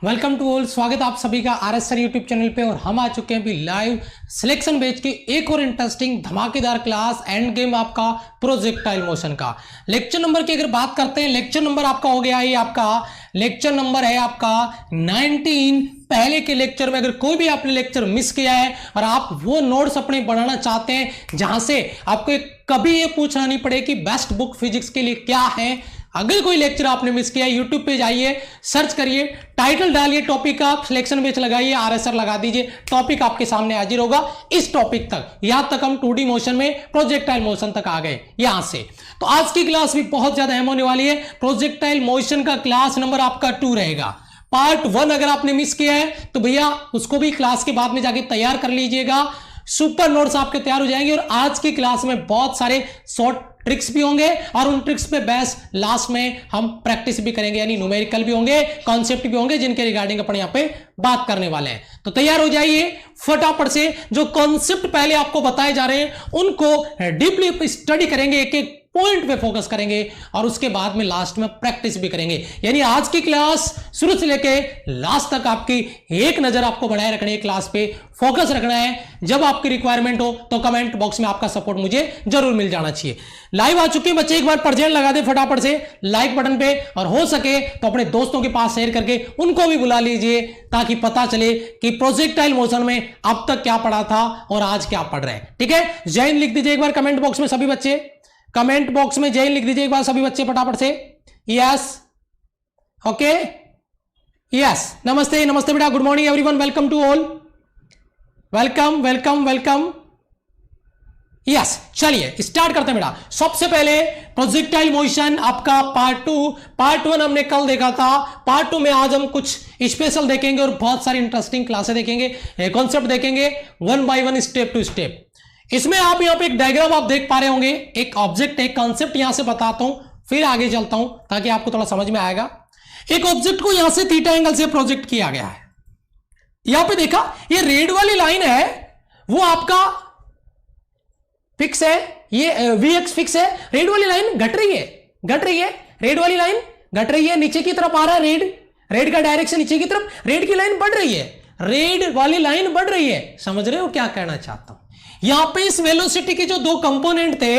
Welcome to all. स्वागत आप सभी का R S sir YouTube channel पे। और हम आ चुके हैं अभी लाइव सिलेक्शन बैच की एक और इंटरेस्टिंग धमाकेदार क्लास एंड गेम आपका प्रोजेक्टाइल मोशन का। लेक्चर नंबर की अगर बात करते हैं, लेक्चर नंबर आपका हो गया है, आपका लेक्चर नंबर है आपका 19। पहले के लेक्चर में अगर कोई भी आपने लेक्चर मिस किया है और आप वो नोट्स अपने बढ़ाना चाहते हैं जहां से आपको कभी ये पूछना नहीं पड़े कि बेस्ट बुक फिजिक्स के लिए क्या है, अगर कोई लेक्चर आपने मिस किया यूट्यूब पे जाइए, सर्च करिए, टाइटल डालिए, टॉपिक आप सिलेक्शन बेच लगाइए, आरएसआर लगा दीजिए, टॉपिक आपके सामने हाजिर होगा। इस टॉपिक तक, यहां तक हम 2D मोशन में प्रोजेक्टाइल मोशन तक आ गए यहां से। तो आज की क्लास भी बहुत ज्यादा अहम होने वाली है। प्रोजेक्टाइल मोशन का क्लास नंबर आपका 2 रहेगा। पार्ट 1 अगर आपने मिस किया है तो भैया उसको भी क्लास के बाद में जाके तैयार कर लीजिएगा। सुपर नोट्स आपके तैयार हो जाएंगे और आज की क्लास में बहुत सारे शॉर्ट ट्रिक्स भी होंगे और उन ट्रिक्स पे बेस लास्ट में हम प्रैक्टिस भी करेंगे, यानी न्यूमेरिकल भी होंगे, कॉन्सेप्ट भी होंगे, जिनके रिगार्डिंग अपन यहां पे बात करने वाले हैं। तो तैयार हो जाइए फटाफट से। जो कॉन्सेप्ट पहले आपको बताए जा रहे हैं उनको डीपली स्टडी करेंगे, एक एक पॉइंट पे फोकस करेंगे और उसके बाद में लास्ट में प्रैक्टिस भी करेंगे। यानी आज की क्लास शुरू से लेके लास्ट तक आपकी एक नजर आपको बनाए रखनी है, क्लास पे फोकस रखना है। जब आपकी रिक्वायरमेंट हो तो कमेंट बॉक्स में आपका सपोर्ट मुझे जरूर मिल जाना चाहिए। लाइव आ चुके हैं बच्चे, एक बार प्रेजेंट लगा दे फटाफट से लाइक बटन पे, और हो सके तो अपने दोस्तों के पास शेयर करके उनको भी बुला लीजिए ताकि पता चले कि प्रोजेक्टाइल मोशन में अब तक क्या पढ़ा था और आज क्या पढ़ रहे हैं। ठीक है, जय हिंद लिख दीजिए एक बार कमेंट बॉक्स में सभी बच्चे, कमेंट बॉक्स में जय हिंद लिख दीजिए एक बार सभी बच्चे फटाफट से। यस, ओके, यस, नमस्ते नमस्ते बेटा, good morning everyone, welcome to all, welcome welcome welcome. Yes, चलिए स्टार्ट करते हैं बेटा। सबसे पहले प्रोजेक्टाइल मोशन आपका पार्ट 2। पार्ट 1 हमने कल देखा था, पार्ट 2 में आज हम कुछ स्पेशल देखेंगे और बहुत सारी इंटरेस्टिंग क्लासें देखेंगे, कॉन्सेप्ट देखेंगे, 1 बाय 1 स्टेप टू स्टेप। इसमें आप यहां पे एक डायग्राम आप देख पा रहे होंगे, एक ऑब्जेक्ट, एक कॉन्सेप्ट यहां से बताता हूं, फिर आगे चलता हूं ताकि आपको थोड़ा समझ में आएगा। एक ऑब्जेक्ट को यहां से थीटा एंगल से प्रोजेक्ट किया गया है। यहां पे देखा, ये रेड वाली लाइन है वो आपका फिक्स है, ये वीएक्स फिक्स है। रेड वाली लाइन घट रही है, घट रही है, रेड वाली लाइन घट रही है, नीचे की तरफ आ रहा है रेड, रेड का डायरेक्शन नीचे की तरफ, रेड की लाइन बढ़ रही है, रेड वाली लाइन बढ़ रही है। समझ रहे हो क्या कहना चाहता हूं? यहां पे इस वेलोसिटी के जो दो कंपोनेंट थे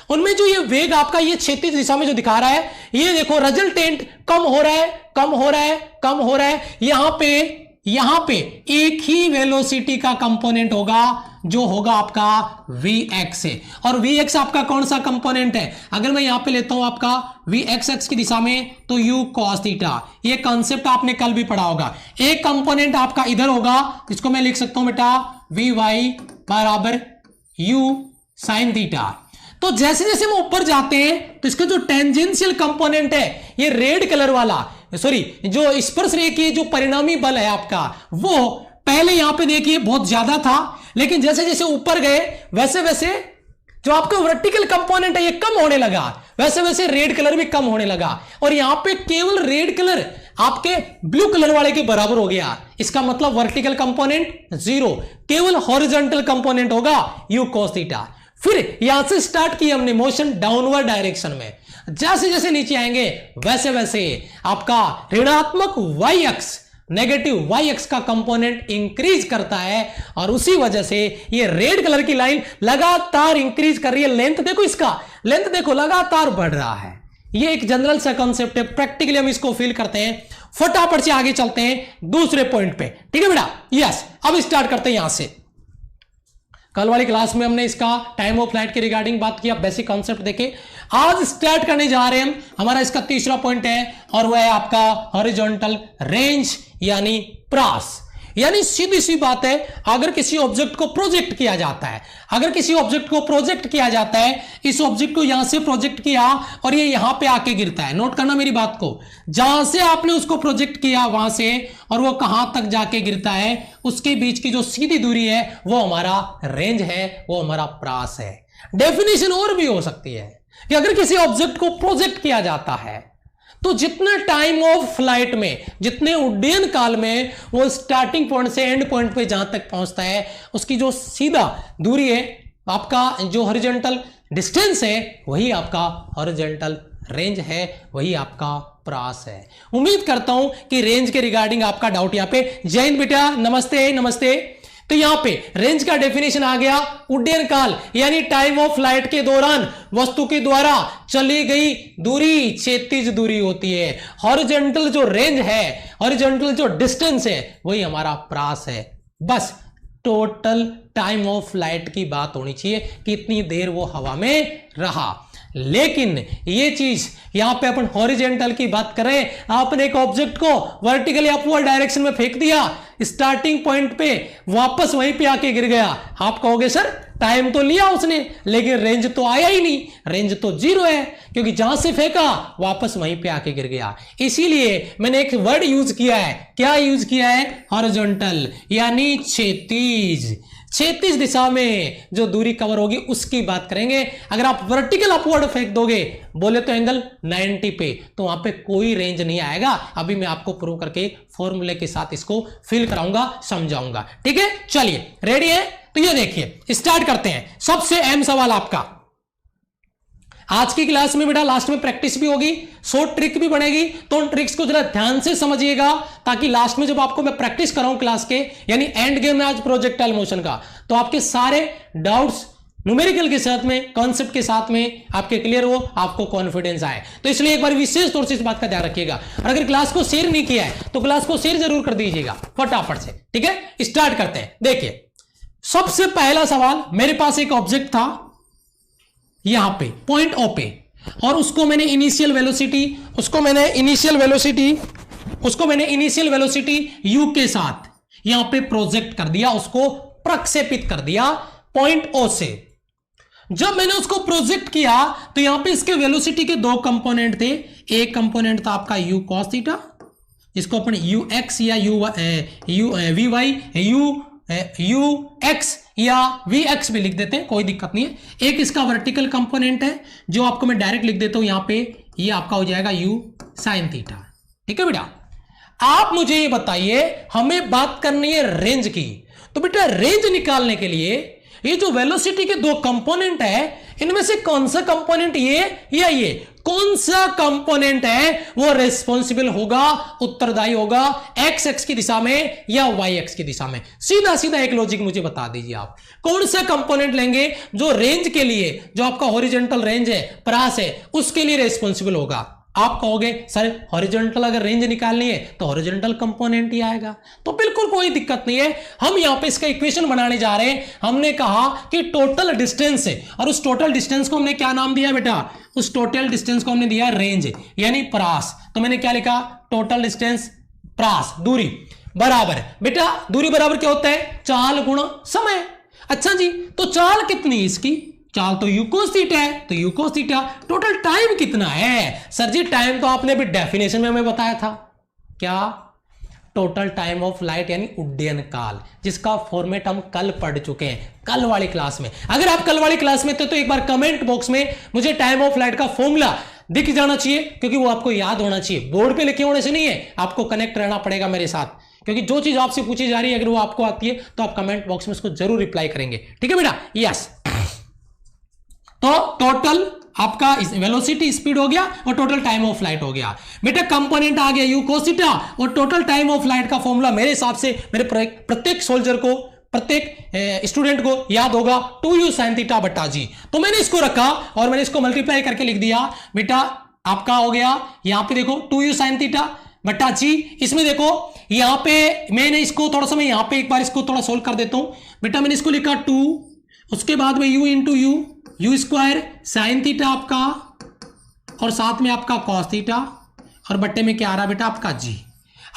उनमें जो ये वेग आपका ये क्षैतिज दिशा में जो दिखा रहा है, ये देखो रिजल्टेंट कम हो रहा है, कम हो रहा है, कम हो रहा है। यहां पे एक ही वेलोसिटी का कंपोनेंट होगा जो होगा आपका Vx से। और Vx आपका कौन सा कंपोनेंट है? अगर मैं यहां पे लेता हूं आपका Vx की दिशा में तो u cos थीटा, ये कॉन्सेप्ट आपने कल भी पढ़ा होगा। एक कंपोनेंट आपका इधर होगा, इसको मैं लिख सकता हूं बेटा Vy बराबर u sin थीटा। तो जैसे जैसे हम ऊपर जाते हैं तो इसका जो टेंजेंशियल कंपोनेंट है, ये रेड कलर वाला, सॉरी, जो स्पर्श रेखा की जो परिणामी बल है आपका, वो पहले यहां पे देखिए बहुत ज्यादा था, लेकिन जैसे जैसे ऊपर गए वैसे वैसे जो आपका वर्टिकल कंपोनेंट है ये कम होने लगा, वैसे वैसे रेड कलर भी कम होने लगा। और यहां पे केवल रेड कलर आपके ब्लू कलर वाले के बराबर हो गया। इसका मतलब वर्टिकल कंपोनेंट 0, केवल हॉरिजॉन्टल कंपोनेंट होगा u cos थीटा। फिर यहां से स्टार्ट किया हमने मोशन डाउनवर्ड डायरेक्शन में, जैसे जैसे नीचे आएंगे वैसे वैसे आपका ऋणात्मक y अक्ष, नेगेटिव y अक्ष का कंपोनेंट इंक्रीज करता है और उसी वजह से ये रेड कलर की लाइन लगातार इंक्रीज कर रही है। लेंथ देखो, इसका लेंथ देखो लगातार बढ़ रहा है। ये एक जनरल सा कॉन्सेप्ट है, प्रैक्टिकली हम इसको फील करते हैं। फटाफट से आगे चलते हैं दूसरे पॉइंट पे। ठीक है बेटा, यस, अब स्टार्ट करते हैं यहां से। कल वाली क्लास में हमने इसका टाइम ऑफ फ्लाइट के रिगार्डिंग बात किया, बेसिक कॉन्सेप्ट देखे। आज स्टार्ट करने जा रहे हैं हम, हमारा इसका तीसरा पॉइंट है और वह है आपका हॉरिजॉन्टल रेंज यानी प्रास। यानी सीधी सी बात है, अगर किसी ऑब्जेक्ट को प्रोजेक्ट किया जाता है, अगर किसी ऑब्जेक्ट को प्रोजेक्ट किया जाता है, इस ऑब्जेक्ट को यहां से प्रोजेक्ट किया और ये यहां पे आके गिरता है, नोट करना मेरी बात को, जहां से आपने उसको प्रोजेक्ट किया वहां से और वो कहां तक जाके गिरता है, उसके बीच की जो सीधी दूरी है वो हमारा रेंज है, वो हमारा प्रास है। डेफिनेशन और भी हो सकती है कि अगर किसी ऑब्जेक्ट को प्रोजेक्ट किया जाता है तो जितने टाइम ऑफ फ्लाइट में, जितने उड्डयन काल में वो स्टार्टिंग पॉइंट से एंड पॉइंट पे जहां तक पहुंचता है, उसकी जो सीधा दूरी है, आपका जो हॉरिजॉन्टल डिस्टेंस है, वही आपका हॉरिजॉन्टल रेंज है, वही आपका प्रास है। उम्मीद करता हूं कि रेंज के रिगार्डिंग आपका डाउट यहां पे। जय हिंद बेटा, नमस्ते नमस्ते। तो यहां पे रेंज का डेफिनेशन आ गया, उड्डयन काल यानी टाइम ऑफ फ्लाइट के दौरान वस्तु के द्वारा चली गई दूरी क्षैतिज दूरी होती है। हॉरिजॉन्टल जो रेंज है, हॉरिजॉन्टल जो डिस्टेंस है, वही हमारा प्रास है। बस टोटल टाइम ऑफ फ्लाइट की बात होनी चाहिए, कितनी देर वो हवा में रहा। लेकिन ये चीज यहां पे अपन हॉरिजॉन्टल की बात करें, आपने एक ऑब्जेक्ट को वर्टिकली अपवर्ड डायरेक्शन में फेंक दिया, स्टार्टिंग पॉइंट पे वापस वहीं पे आके गिर गया। आप कहोगे सर टाइम तो लिया उसने, लेकिन रेंज तो आया ही नहीं, रेंज तो 0 है, क्योंकि जहां से फेंका वापस वहीं पे आके गिर गया। इसीलिए मैंने एक वर्ड यूज किया है, क्या यूज किया है? हॉरिजॉन्टल यानी क्षैतिज। क्षैतिज दिशा में जो दूरी कवर होगी उसकी बात करेंगे। अगर आप वर्टिकल अपवर्ड फेंक दोगे, बोले तो एंगल 90 पे, तो वहां पे कोई रेंज नहीं आएगा। अभी मैं आपको प्रूव करके फॉर्मूले के साथ इसको फिल कराऊंगा, समझाऊंगा। ठीक है, चलिए रेडी है? तो ये देखिए स्टार्ट करते हैं। सबसे अहम सवाल आपका आज की क्लास में बेटा, लास्ट में प्रैक्टिस भी होगी, शॉर्ट ट्रिक भी बनेगी, तो उन ट्रिक्स को जरा ध्यान से समझिएगा, ताकि लास्ट में जब आपको मैं प्रैक्टिस कराऊं क्लास के, यानी एंड गेम में आज प्रोजेक्टाइल मोशन का, तो आपके सारे डाउट्स न्यूमेरिकल के साथ में, कॉन्सेप्ट के साथ में आपके क्लियर हो, आपको कॉन्फिडेंस आए। तो इसलिए एक बार विशेष तौर से इस बात का ध्यान रखिएगा। और अगर क्लास को शेयर नहीं किया है तो क्लास को शेयर जरूर कर दीजिएगा फटाफट से। ठीक है, स्टार्ट करते हैं। देखिए सबसे पहला सवाल, मेरे पास एक ऑब्जेक्ट था यहां पे पॉइंट ओ पे, और उसको मैंने इनिशियल वेलोसिटी u के साथ यहां पे प्रोजेक्ट कर दिया, उसको प्रक्षेपित कर दिया पॉइंट ओ से। जब मैंने उसको प्रोजेक्ट किया तो यहां पे इसके वेलोसिटी के दो कंपोनेंट थे। एक कंपोनेंट था आपका u cos थीटा, इसको अपन ux या ux या vx भी लिख देते हैं, कोई दिक्कत नहीं है। एक इसका वर्टिकल कंपोनेंट है जो आपको मैं डायरेक्ट लिख देता हूं यहां पे, ये आपका हो जाएगा u sin थीटा। ठीक है बेटा, आप मुझे ये बताइए, हमें बात करनी है रेंज की। तो बेटा रेंज निकालने के लिए ये जो वेलोसिटी के दो कंपोनेंट है, इनमें से कौन सा कंपोनेंट ये या ये, कौन सा कंपोनेंट है वो रिस्पॉन्सिबल होगा, उत्तरदायी होगा एक्स एक्स की दिशा में या वाई एक्स की दिशा में? सीधा सीधा एक लॉजिक मुझे बता दीजिए, आप कौन सा कंपोनेंट लेंगे जो रेंज के लिए, जो आपका हॉरिजॉन्टल रेंज है, प्रास है, उसके लिए रिस्पॉन्सिबल होगा? आप कहोगे सर हॉरिजॉन्टल अगर रेंज निकालनी है तो हॉरिजॉन्टल कंपोनेंट ही आएगा। तो बिल्कुल कोई दिक्कत नहीं है, हम यहां पे इसका इक्वेशन बनाने जा रहे हैं। हमने कहा कि टोटल डिस्टेंस है, और उस टोटल डिस्टेंस को हमने क्या नाम दिया बेटा? उस टोटल डिस्टेंस को हमने दिया रेंज यानी प्रास। तो मैंने क्या लिखा? टोटल डिस्टेंस प्रास, दूरी बराबर बेटा, दूरी बराबर क्या होता है? चाल गुणा समय। अच्छा जी, तो चाल कितनी इसकी? चाल तो u cos थीटा है, तो u cos theta. Total time कितना है? सर जी टाइम तो आपने अभी डेफिनेशन में हमें बताया था, क्या? टोटल टाइम ऑफ फ्लाइट यानी उड्डयन काल, जिसका फॉर्मेट हम कल पढ़ चुके हैं, कल वाली क्लास में। अगर आप कल वाली क्लास में थे तो एक बार कमेंट बॉक्स में मुझे टाइम ऑफ फ्लाइट का फॉर्मूला दिख जाना चाहिए, क्योंकि वो आपको याद होना चाहिए। बोर्ड पे लिखे होने से नहीं है, आपको कनेक्ट रहना पड़ेगा मेरे साथ, क्योंकि जो चीज आपसे पूछी जा रही है अगर वो आपको आती है तो आप कमेंट बॉक्स में उसको जरूर रिप्लाई करेंगे। ठीक है बेटा, यस। तो टोटल आपका वेलोसिटी स्पीड हो गया और टोटल टाइम ऑफ फ्लाइट हो गया बेटा। कंपोनेंट आ गया u cos थीटा, और टोटल टाइम ऑफ फ्लाइट का फॉर्मूला मेरे हिसाब से मेरे प्रत्येक सोल्जर को, प्रत्येक स्टूडेंट को याद होगा, 2u sin थीटा बटा जी। तो मैंने इसको रखा और मैंने इसको मल्टीप्लाई करके लिख दिया बेटा। आपका हो गया यहां पे देखो 2u sin थीटा बटा जी। इसमें देखो यहां पे मैंने इसको थोड़ा सा, मैं यहां पे एक बार इसको थोड़ा सोल्व कर देता हूं बेटा। मैंने इसको लिखा 2, उसके बाद में u into you square sine theta आपका, और साथ में आपका कॉस थीटा, और बट्टे में क्या आ रहा बेटा? आपका जी।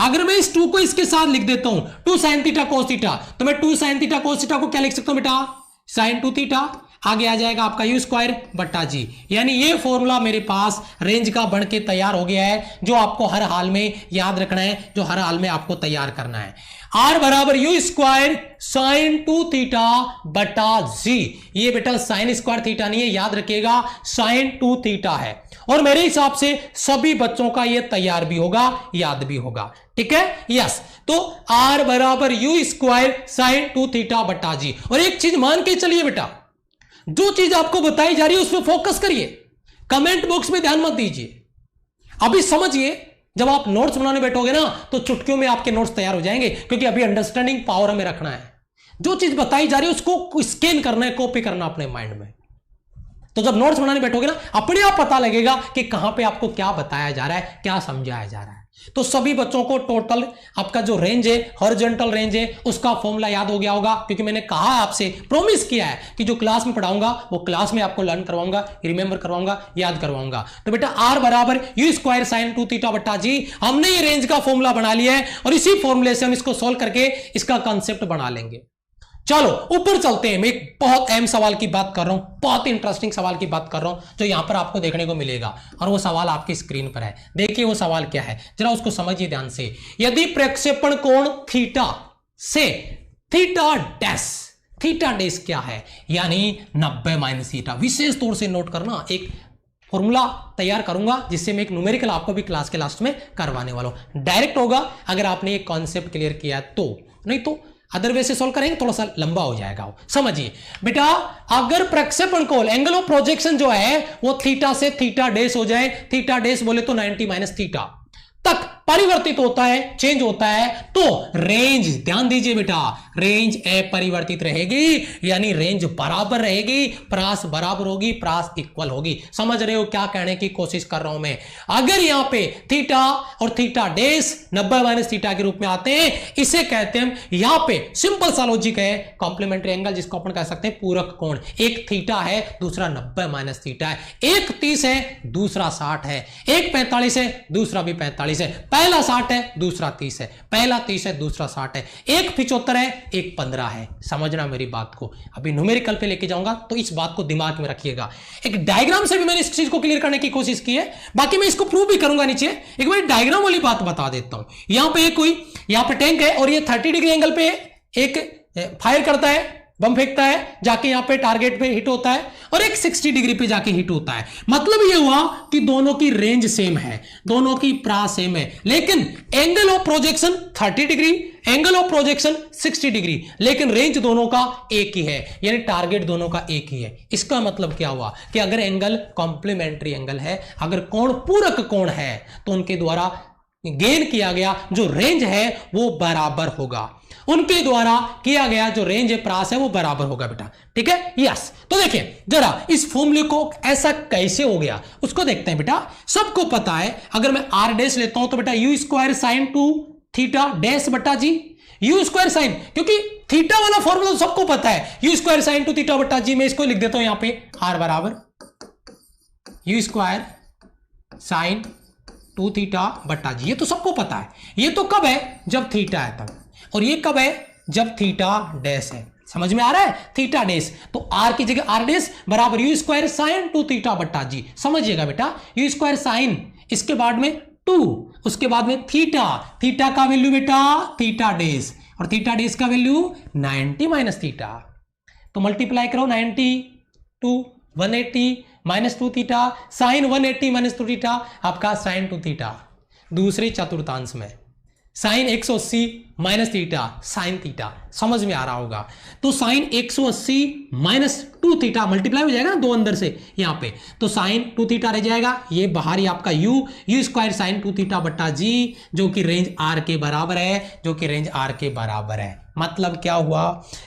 अगर मैं इस 2 को इसके साथ लिख देता हूं 2 साइन थीटा कोस थीटा, तो मैं 2 साइन थीटा कोस थीटा को क्या लिख सकता हूं बेटा? Sine 2 theta. आगे आ जाएगा आपका यू स्क्वायर बट्टा जी। यानी ये फॉर्मूला मेरे पास रेंज का बन के तैयार हो गया है, जो आपको हर हाल में याद रखना है, जो हर हाल में आपको तैयार करना है। आर बराबर यू स्क्वायर साइन 2 थीटा बटा जी। ये बेटा साइन स्क्वायर थीटा नहीं है, याद रखिएगा साइन 2 थीटा है। और मेरे हिसाब से सभी बच्चों का ये तैयार भी होगा, याद भी होगा। ठीक है, यस। तो आर बराबर यू स्क्वायर साइन 2 थीटा बटा जी। और एक चीज मान के चलिए बेटा, जो चीज आपको बताई जा रही है उसमें फोकस करिए, कमेंट बॉक्स में ध्यान मत दीजिए। अभी समझिए, जब आप नोट्स बनाने बैठोगे ना तो चुटकियों में आपके नोट्स तैयार हो जाएंगे, क्योंकि अभी अंडरस्टैंडिंग पावर हमें रखना है। जो चीज बताई जा रही है उसको स्कैन करना है, कॉपी करना अपने माइंड में। तो जब नोट्स बनाने बैठोगे ना अपने आप पता लगेगा कि कहां पे आपको क्या बताया जा रहा है, क्या समझाया जा रहा है। तो सभी बच्चों को टोटल आपका जो रेंज है, हॉरिजॉन्टल रेंज है, उसका फॉर्मूला याद हो गया होगा, क्योंकि मैंने कहा आपसे, प्रॉमिस किया है कि जो क्लास में पढ़ाऊंगा वो क्लास में आपको लर्न करवाऊंगा, रिमेंबर करवाऊंगा, याद करवाऊंगा। तो बेटा आर बराबर यू स्क्वायर साइन 2 थीटा बट्टा जी, हमने ये रेंज का फॉर्मूला बना लिया है और इसी फॉर्मूले से हम इसको सोल्व करके इसका कंसेप्ट बना लेंगे। चलो ऊपर चलते हैं। मैं एक बहुत अहम सवाल की बात कर रहा हूं, बहुत इंटरेस्टिंग सवाल की बात कर रहा हूं, जो यहां पर आपको देखने को मिलेगा, और वो सवाल आपकी स्क्रीन पर है। देखिए वो सवाल क्या है, जरा उसको समझिए ध्यान से। यदि प्रक्षेपण कोण थीटा से थीटा डैश क्या है, यानी 90 माइनस थीटा। विशेष तौर से नोट करना, एक फॉर्मूला तैयार करूंगा जिससे मैं एक न्यूमेरिकल आपको भी क्लास के लास्ट में करवाने वाला हूं। डायरेक्ट होगा अगर आपने एक कॉन्सेप्ट क्लियर किया तो, नहीं तो अदर वे से सॉल्व करेंगे थोड़ा सा लंबा हो जाएगा। समझिए बेटा, अगर प्रक्षेपण कोण एंगल ऑफ प्रोजेक्शन जो है वो थीटा से थीटा डैश हो जाए, थीटा डैश बोले तो 90 माइनस थीटा तक परिवर्तित होता है, चेंज होता है, तो रेंज, ध्यान दीजिए बेटा, रेंज अपरिवर्तित रहेगी, यानी रेंज बराबर रहेगी, प्रास बराबर होगी, प्रास इक्वल होगी। समझ रहे हो क्या कहने की कोशिश कर रहा हूं मैं? अगर यहां पे थीटा और थीटा डैश 90 माइनस थीटा के रूप में आते हैं, इसे कहते हैं, यहां पे सिंपल सा लॉजिक है, कॉम्प्लीमेंट्री एंगल, जिसको अपन कह सकते हैं पूरक कोण। एक थीटा है, दूसरा 90 माइनस थीटा है, एक 30 है, दूसरा 60 है, एक 45 है, दूसरा भी 45 है, पहला 60 है, दूसरा 30 है, पहला 30 है, दूसरा 60 है, एक 75 है, एक 15 है। समझना मेरी बात को, अभी न्यूमेरिकल पे लेके जाऊंगा तो इस बात को दिमाग में रखिएगा। एक डायग्राम से भी मैंने इस चीज को क्लियर करने की कोशिश की है, बाकी मैं इसको प्रूव भी करूंगा नीचे। एक बार डायग्राम वाली बात बता देता हूं। यहां पे कोई, यहां पे टैंक है और ये 30 डिग्री एंगल पे एक फायर करता है, बम फेंकता है, जाके यहां पे टारगेट पे हिट होता है, और एक 60 डिग्री पे जाके हिट होता है। मतलब ये हुआ कि दोनों की रेंज सेम है, दोनों की प्रास सेम है, लेकिन angle of projection 30 degree, angle of projection 60 degree, लेकिन रेंज दोनों का एक ही है, यानी टारगेट दोनों का एक ही है। इसका मतलब क्या हुआ कि अगर एंगल कॉम्प्लीमेंट्री एंगल है, अगर कोण पूरक कोण है, तो उनके द्वारा गेन किया गया जो रेंज है वो बराबर होगा, उनके द्वारा किया गया जो रेंज है, प्रास है, वो बराबर होगा बेटा। ठीक है, यस। तो देखिए जरा इस फॉर्मूले को ऐसा कैसे हो गया उसको देखते हैं बेटा। सबको पता है, अगर मैं आर डैश लेता हूं तो बेटा you square sign 2 theta dash बट्टा जी, यू स्क्वायर साइन, क्योंकि थीटा वाला फॉर्मूला तो सबको पता है, यू स्क्वायर साइन 2 थीटा बट्टा जी। मैं इसको लिख देता हूं यहां पे, आर बराबर यू स्क्वायर साइन 2 थीटा बट्टा जी। ये तो सबको पता है। ये तो कब है? जब थीटा है तब, और ये कब है? जब थीटा डैश है। समझ में आ रहा है? थीटा डैश, तो आर की जगह आर डैश बराबर यू स्क्वायर साइन 2 थीटा बट्टा जी। समझिएगा बेटा, यू स्क्वायर साइन, इसके बाद में 2, उसके बाद में थीटा, थीटा का वैल्यू बेटा थीटा डैश, और थीटा डैश का वैल्यू 90 माइनस थीटा। तो मल्टीप्लाई करो 90 to 180 minus 2 theta, sine 180 minus 2 theta, आपका साइन 2 थीटा। दूसरे चतुर्थांश में sine 180 minus theta, sine theta. समझ में आ रहा होगा? तो साइन 180 माइनस 2 थीटा मल्टीप्लाई हो जाएगा ना दो अंदर से यहां पे, तो साइन 2 थीटा रह जाएगा। ये बाहर ही आपका यू स्क्वायर साइन 2 थीटा बट्टा जी, जो कि रेंज आर के बराबर है, जो कि रेंज आर के बराबर है। मतलब क्या हुआ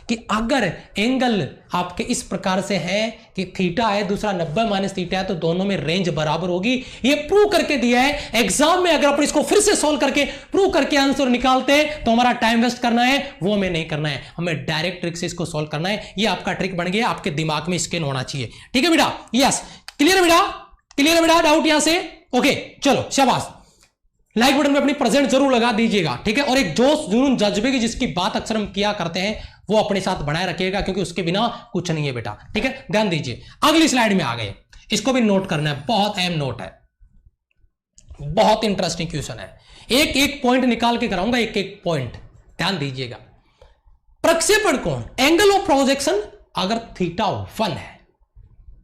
कि अगर एंगल आपके इस प्रकार से है कि थीटा है, दूसरा 90 माइनस थीटा है, तो दोनों में रेंज बराबर होगी। ये प्रूव करके दिया है एग्जाम में। अगर अपन इसको फिर से सॉल्व करके प्रूव करके आंसर निकालते हैं तो हमारा टाइम वेस्ट करना है, वो हमें नहीं करना है, हमें डायरेक्ट ट्रिक से इसको सॉल्व करना है। ये आपका ट्रिक बन गया, आपके दिमाग में स्कैन होना चाहिए। ठीक है बेटा? यस, क्लियर है बेटा? क्लियर है बेटा? डाउट यहां से? ओके, चलो शाबाश। लाइक बटन में अपनी प्रेजेंट जरूर लगा दीजिएगा। ठीक है, और एक जोश जुनून जज्बे की जिसकी बात अक्सर हम किया करते हैं वो अपने साथ बनाए रखिएगा, क्योंकि उसके बिना कुछ नहीं है बेटा। ठीक है, ध्यान दीजिए। अगली स्लाइड में आ गए, इसको भी नोट करना है, बहुत अहम नोट है, बहुत इंटरेस्टिंग क्वेश्चन है। एक एक पॉइंट निकाल के कराऊंगा, एक एक पॉइंट, ध्यान दीजिएगा। प्रक्षेपण कोण, एंगल ऑफ प्रोजेक्शन, अगर थीटा 1 है,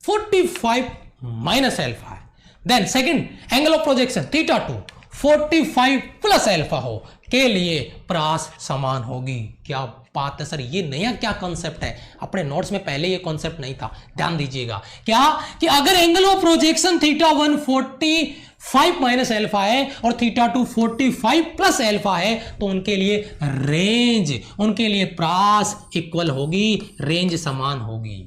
45 माइनस एल्फा है, then second angle of projection theta 2 45 plus alpha हो के लिए प्रास समान होगी। क्या बात है सर, ये नया क्या कॉन्सेप्ट है? अपने नोट्स में पहले ये कॉन्सेप्ट नहीं था, ध्यान दीजिएगा। क्या कि अगर angle of projection theta 1 5 minus alpha है और थीटा 2 45 प्लस एल्फा है, तो उनके लिए रेंज, उनके लिए प्रास इक्वल होगी, रेंज समान होगी।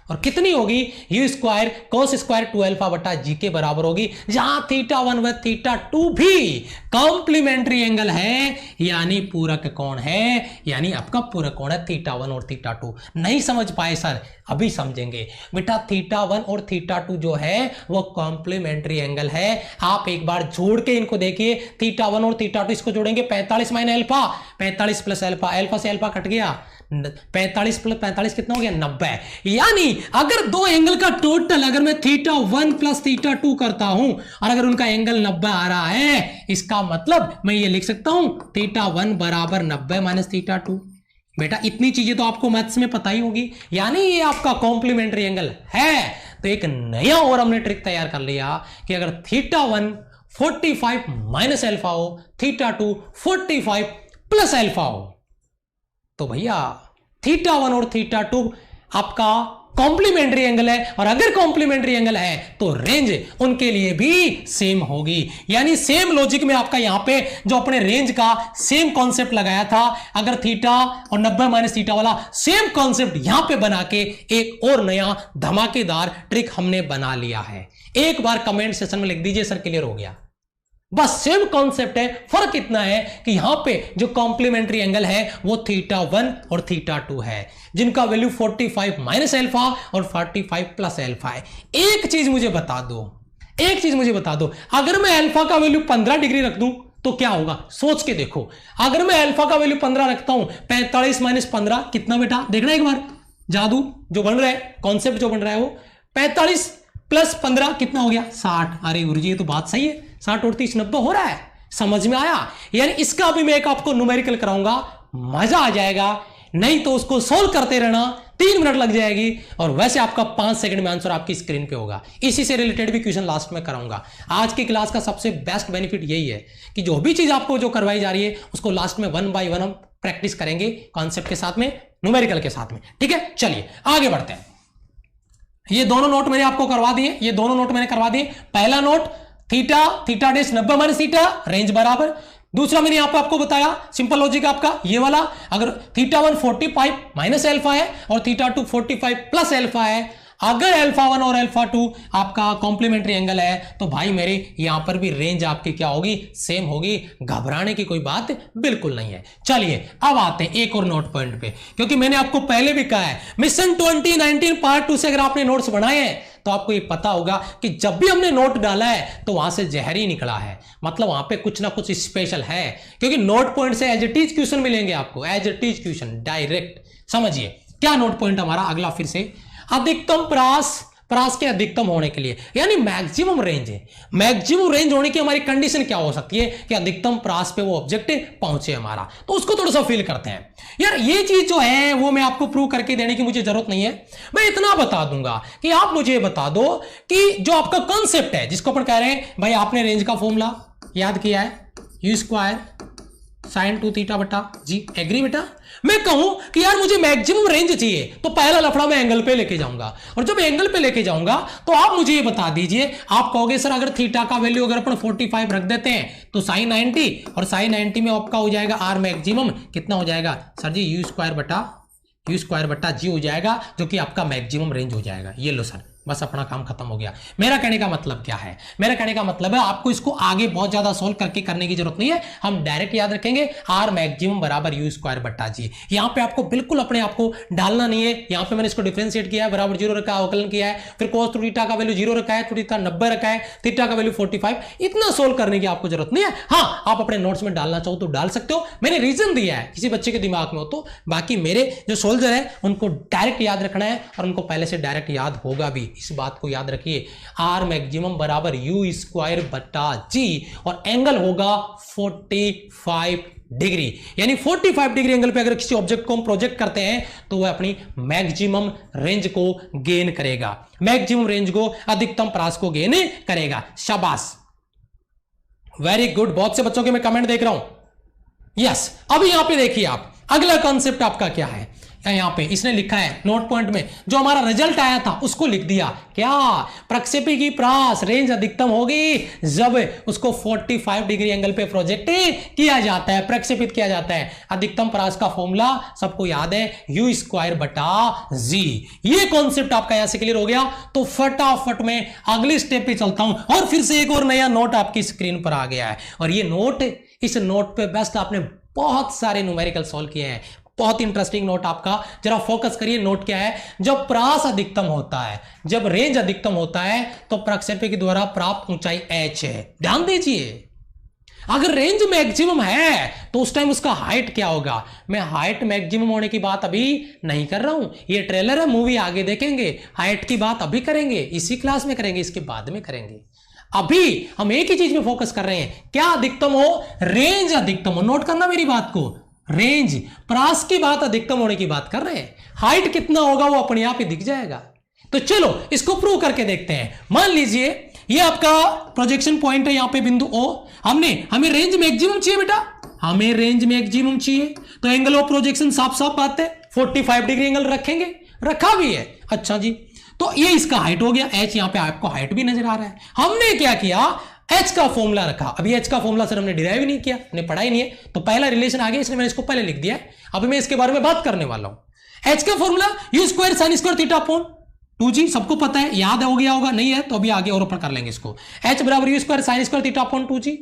और कितनी होगी? You square cos square 2 alpha बटा जी के बराबर होगी, जहां थीटा 1 व थीटा 2 भी कॉम्प्लीमेंट्री एंगल है, यानी पूरक कोण है, यानी आपका पूरक कोण है थीटा 1 और थीटा 2। नहीं समझ पाए सर? अभी समझेंगे बेटा। थीटा 1 और थीटा 2 जो है वो कॉम्प्लीमेंट्री एंगल है। आप एक बार जोड़ के इनको देखिए, थीटा 1 और थीटा 2 इसको जोड़ेंगे 45 minus alpha, 45 plus alpha, alpha से अल्फा कट गया, 45 प्लस 45 कितना हो गया? 90। यानी अगर दो एंगल का टोटल अगर मैं थीटा 1 प्लस थीटा 2 करता हूं और अगर उनका एंगल 90 आ रहा है, इसका मतलब मैं ये लिख सकता हूं थीटा 1 बराबर 90 माइनस थीटा 2। बेटा इतनी चीजें तो आपको मैथ्स में पता ही होगी, यानी ये आपका कॉम्प्लीमेंट्री एंगल है। तो एक नया और हमने ट्रिक तैयार कर लिया कि अगर थीटा 1 45 माइनस अल्फा हो, थीटा 2 45 प्लस अल्फा हो, तो भैया थीटा 1 और थीटा 2 आपका कॉम्प्लीमेंट्री एंगल है, और अगर कॉम्प्लीमेंट्री एंगल है तो रेंज उनके लिए भी सेम होगी। यानी सेम लॉजिक में आपका यहां पे जो अपने रेंज का सेम कॉन्सेप्ट लगाया था, अगर थीटा और 90 माइनस थीटा वाला सेम कॉन्सेप्ट यहां पे बना के एक और नया धमाकेदार ट्रिक हमने बना लिया है। एक बार कमेंट सेक्शन में लिख दीजिए सर क्लियर हो गया। बस सेम कॉन्सेप्ट है, फर्क इतना है कि यहां पे जो कॉम्प्लीमेंट्री एंगल है वो थीटा 1 और थीटा 2 है, जिनका वैल्यू 45 माइनस अल्फा और 45 प्लस अल्फा है। एक चीज मुझे बता दो, अगर मैं अल्फा का वैल्यू 15 डिग्री रख दूं तो क्या होगा? सोच के देखो। अगर मैं अल्फा का वैल्यू 15 रखता हूं, 45 माइनस 15 कितना बेटा? देखना एक बार, जादू जो बन रहा है, कॉन्सेप्ट जो बन रहा है वो 45 प्लस 15 कितना हो गया? 60। अरे गुरुजी ये तो बात सही है, 60 और 30 90 हो रहा है। समझ में आया? यानी इसका भी मैं एक आपको न्यूमेरिकल कराऊंगा, मजा आ जाएगा। नहीं तो उसको सोल्व करते रहना 3 मिनट लग जाएगी, और वैसे आपका 5 सेकंड में आंसर आपकी स्क्रीन पे होगा। इसी से रिलेटेड भी क्वेश्चन लास्ट में कराऊंगा। आज की क्लास का सबसे बेस्ट बेनिफिट यही है कि जो भी चीज आपको जो करवाई जा रही है उसको लास्ट में 1 बाय 1 हम प्रैक्टिस करेंगे, कॉन्सेप्ट के साथ में, न्यूमेरिकल के साथ में। ठीक है, चलिए आगे बढ़ते हैं। ये दोनों नोट मैंने आपको करवा दिए, पहला note theta dash 90 minus theta, range बराबर। दूसरा मैंने यहां पे आपको बताया सिंपल लॉजिक आपका ये वाला, अगर थीटा 1 45 माइनस अल्फा है और थीटा 2 45 प्लस अल्फा है, अगर अल्फा 1 और अल्फा 2 आपका कॉम्प्लीमेंट्री एंगल है, तो भाई मेरे यहां पर भी रेंज आपकी क्या होगी? सेम होगी। घबराने की कोई बात बिल्कुल नहीं है। चलिए अब आते हैं एक और नोट पॉइंट पे, क्योंकि मैंने आपको पहले भी कहा है मिशन 2019 पार्ट 2 से अगर आपने नोट्स बनाए हैं तो आपको ये पता होगा कि जब भी हमने नोट डाला है तो वहां से जहर ही निकला है, मतलब वहां पे कुछ ना कुछ स्पेशल है, क्योंकि नोट पॉइंट से एज इट इज क्वेश्चन मिलेंगे आपको, as it is question direct. समझिए क्या नोट पॉइंट हमारा अगला, फिर से अधिकतम प्रास के अधिकतम होने के लिए, यानी मैक्सिमम रेंज है। मैक्सिमम रेंज होने की हमारी कंडीशन क्या हो सकती है कि अधिकतम प्रास पे वो ऑब्जेक्ट पहुंचे हमारा, तो उसको थोड़ा सा फील करते हैं। यार ये चीज जो है वो मैं आपको प्रूव करके देने की मुझे जरूरत नहीं है, मैं इतना बता दूंगा कि आप मुझे बता दो कि जो आपका कॉन्सेप्ट है जिसको अपन कह रहे हैं, भाई आपने रेंज का फॉर्मूला याद किया है, यू स्क्वायर साइन 2 थीटा बटा जी, एग्री बेटा? मैं कहूं कि यार मुझे मैक्सिमम रेंज चाहिए, तो पहला लफड़ा मैं एंगल पे लेके जाऊंगा, और जब एंगल पे लेके जाऊंगा तो आप मुझे ये बता दीजिए, आप कहोगे सर अगर थीटा का वैल्यू अगर अपन 45 रख देते हैं तो साइन 90, और साइन 90 में आपका हो जाएगा आर मैक्सिमम कितना हो जाएगा सर जी? यू स्क्वायर बटा जी हो जाएगा, जो कि आपका मैक्सिमम रेंज हो जाएगा। ये लो सर, बस अपना काम खत्म हो गया। मेरा कहने का मतलब क्या है? मेरा कहने का मतलब है आपको इसको आगे बहुत ज्यादा सोल्व करने की जरूरत नहीं है, हम डायरेक्ट याद रखेंगे आर मैक्सिमम बराबर यू स्क्वायर बटा जी। यहां पे आपको बिल्कुल अपने आप को डालना नहीं है। यहां पे मैंने इसको डिफरेंशिएट किया है, बराबर 0 रखा है, अवकलन किया है, फिर cos थीटा का वैल्यू 0 रखा है, थीटा 90 रखा है, थीटा का वैल्यू 45। इतना सोल्व करने की आपको जरूरत नहीं है। हाँ, आप अपने नोट्स में डालना चाहो तो डाल सकते हो, मैंने रीजन दिया है, किसी बच्चे के दिमाग में हो तो। बाकी मेरे जो सोल्जर है उनको डायरेक्ट याद रखना है, और उनको पहले से डायरेक्ट याद होगा भी। इस बात को याद रखिए, आर मैक्सिमम बराबर यू स्क्वायर बटा जी, और एंगल होगा 45 डिग्री। यानी 45 डिग्री एंगल पे अगर किसी ऑब्जेक्ट को हम प्रोजेक्ट करते हैं तो वह अपनी मैक्सिमम रेंज को गेन करेगा, मैक्सिमम रेंज को, अधिकतम प्रास को गेन करेगा। शाबाश, वेरी गुड। बहुत से बच्चों के मैं कमेंट देख रहा हूं। यस, अभी यहां पे देखिए आप, अगला कॉन्सेप्ट आपका क्या है? यहाँ पे इसने लिखा है नोट पॉइंट में, जो हमारा रिजल्ट आया था उसको लिख दिया। क्या? प्रक्षेपी की प्रास रेंज अधिकतम होगी जब उसको 45 डिग्री एंगल पे प्रोजेक्ट किया जाता है, प्रक्षेपित किया जाता है। अधिकतम प्रास का फॉर्मूला सबको याद है, u²/g। ये कॉन्सेप्ट आपका यहां से क्लियर हो गया। तो फटाफट में अगले स्टेप पे चलता हूं, और फिर से एक और नया नोट आपकी स्क्रीन पर आ गया है। और ये नोट, इस नोट पे बेस्ट आपने बहुत सारे न्यूमेरिकल सॉल्व किए हैं। बहुत इंटरेस्टिंग नोट आपका, जरा फोकस करिए। नोट क्या है? जब प्रास अधिकतम होता है, जब रेंज अधिकतम होता है, तो प्रक्षेपी के द्वारा प्राप्त ऊंचाई h है। ध्यान दीजिए, अगर रेंज मैक्सिमम है तो उस टाइम उसका हाइट क्या होगा। मैं हाइट मैक्सिमम होने की बात अभी नहीं कर रहा हूं, ये ट्रेलर है, मूवी आगे देखेंगे। हाइट की बात अभी करेंगे, इसी क्लास में करेंगे, इसके बाद में करेंगे। अभी हम एक ही चीज में फोकस कर रहे हैं, क्या अधिकतम हो? रेंज अधिकतम हो। नोट करना मेरी बात को, रेंज प्रास की बात अधिकतम होने की बात कर रहे हैं। हाइट कितना होगा वो अपने आप ही दिख जाएगा। तो चलो इसको प्रूव करके देखते हैं। मान लीजिए ये आपका प्रोजेक्शन पॉइंट है, यहां पे बिंदु O। हमें रेंज मैक्सिमम चाहिए बेटा, हमें रेंज मैक्सिमम चाहिए। तो एंगल ऑफ प्रोजेक्शन साफ साफ बात है, 45 डिग्री एंगल रखेंगे, रखा भी है। अच्छा जी, तो ये इसका हाइट हो गया h, यहां पे आपको हाइट भी नजर आ रहा है। हमने क्या किया, h का फॉर्मूला रखा। अभी h का फॉर्मूला सर हमने डिराइव नहीं किया, हमने पढ़ा ही नहीं है, तो पहला रिलेशन आ गया, इसलिए मैंने इसको पहले लिख दिया है। अभी मैं इसके बारे में बात करने वाला हूं। h का फॉर्मूला u²sin² θ/2g, सबको पता है, याद हो गया होगा, नहीं है तो अभी आगे और ऊपर कर लेंगे इसको। h बराबर u²sin² θ/2g।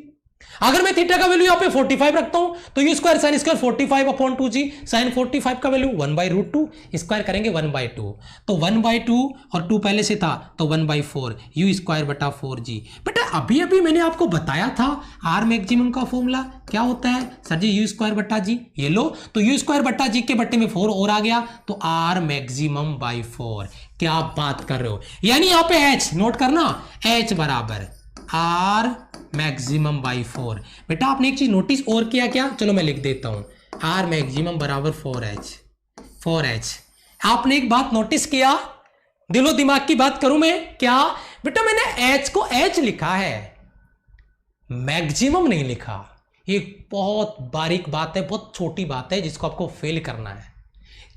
अगर मैं थीटा का वैल्यू यहां पे 45 रखता हूं तो u²sin² 45/2g, sin 45 का वैल्यू 1/√2, स्क्वायर करेंगे 1/2, तो 1/2 और 2 पहले से था तो 1/4 u²/4g। बेटा अभी अभी मैंने आपको बताया था r मैक्सिमम का फॉर्मूला क्या होता है सर जी, u²/g। ये लो, तो u²/g के बट्टे में 4 और आ गया, तो r मैक्सिमम बाई 4। क्या बात कर रहे हो, यानी यहां पे h नोट करना, h बराबर r मैक्सिमम बाई 4। बेटा आपने एक चीज नोटिस और किया क्या? चलो मैं लिख देता हूं, r मैक्सिमम बराबर 4h। आपने एक बात नोटिस किया, दिलो दिमाग की बात करूं मैं, क्या बेटा मैंने h को h लिखा है, मैक्सिमम नहीं लिखा। ये बहुत बारीक बात है, बहुत छोटी बात है जिसको आपको फेल करना है।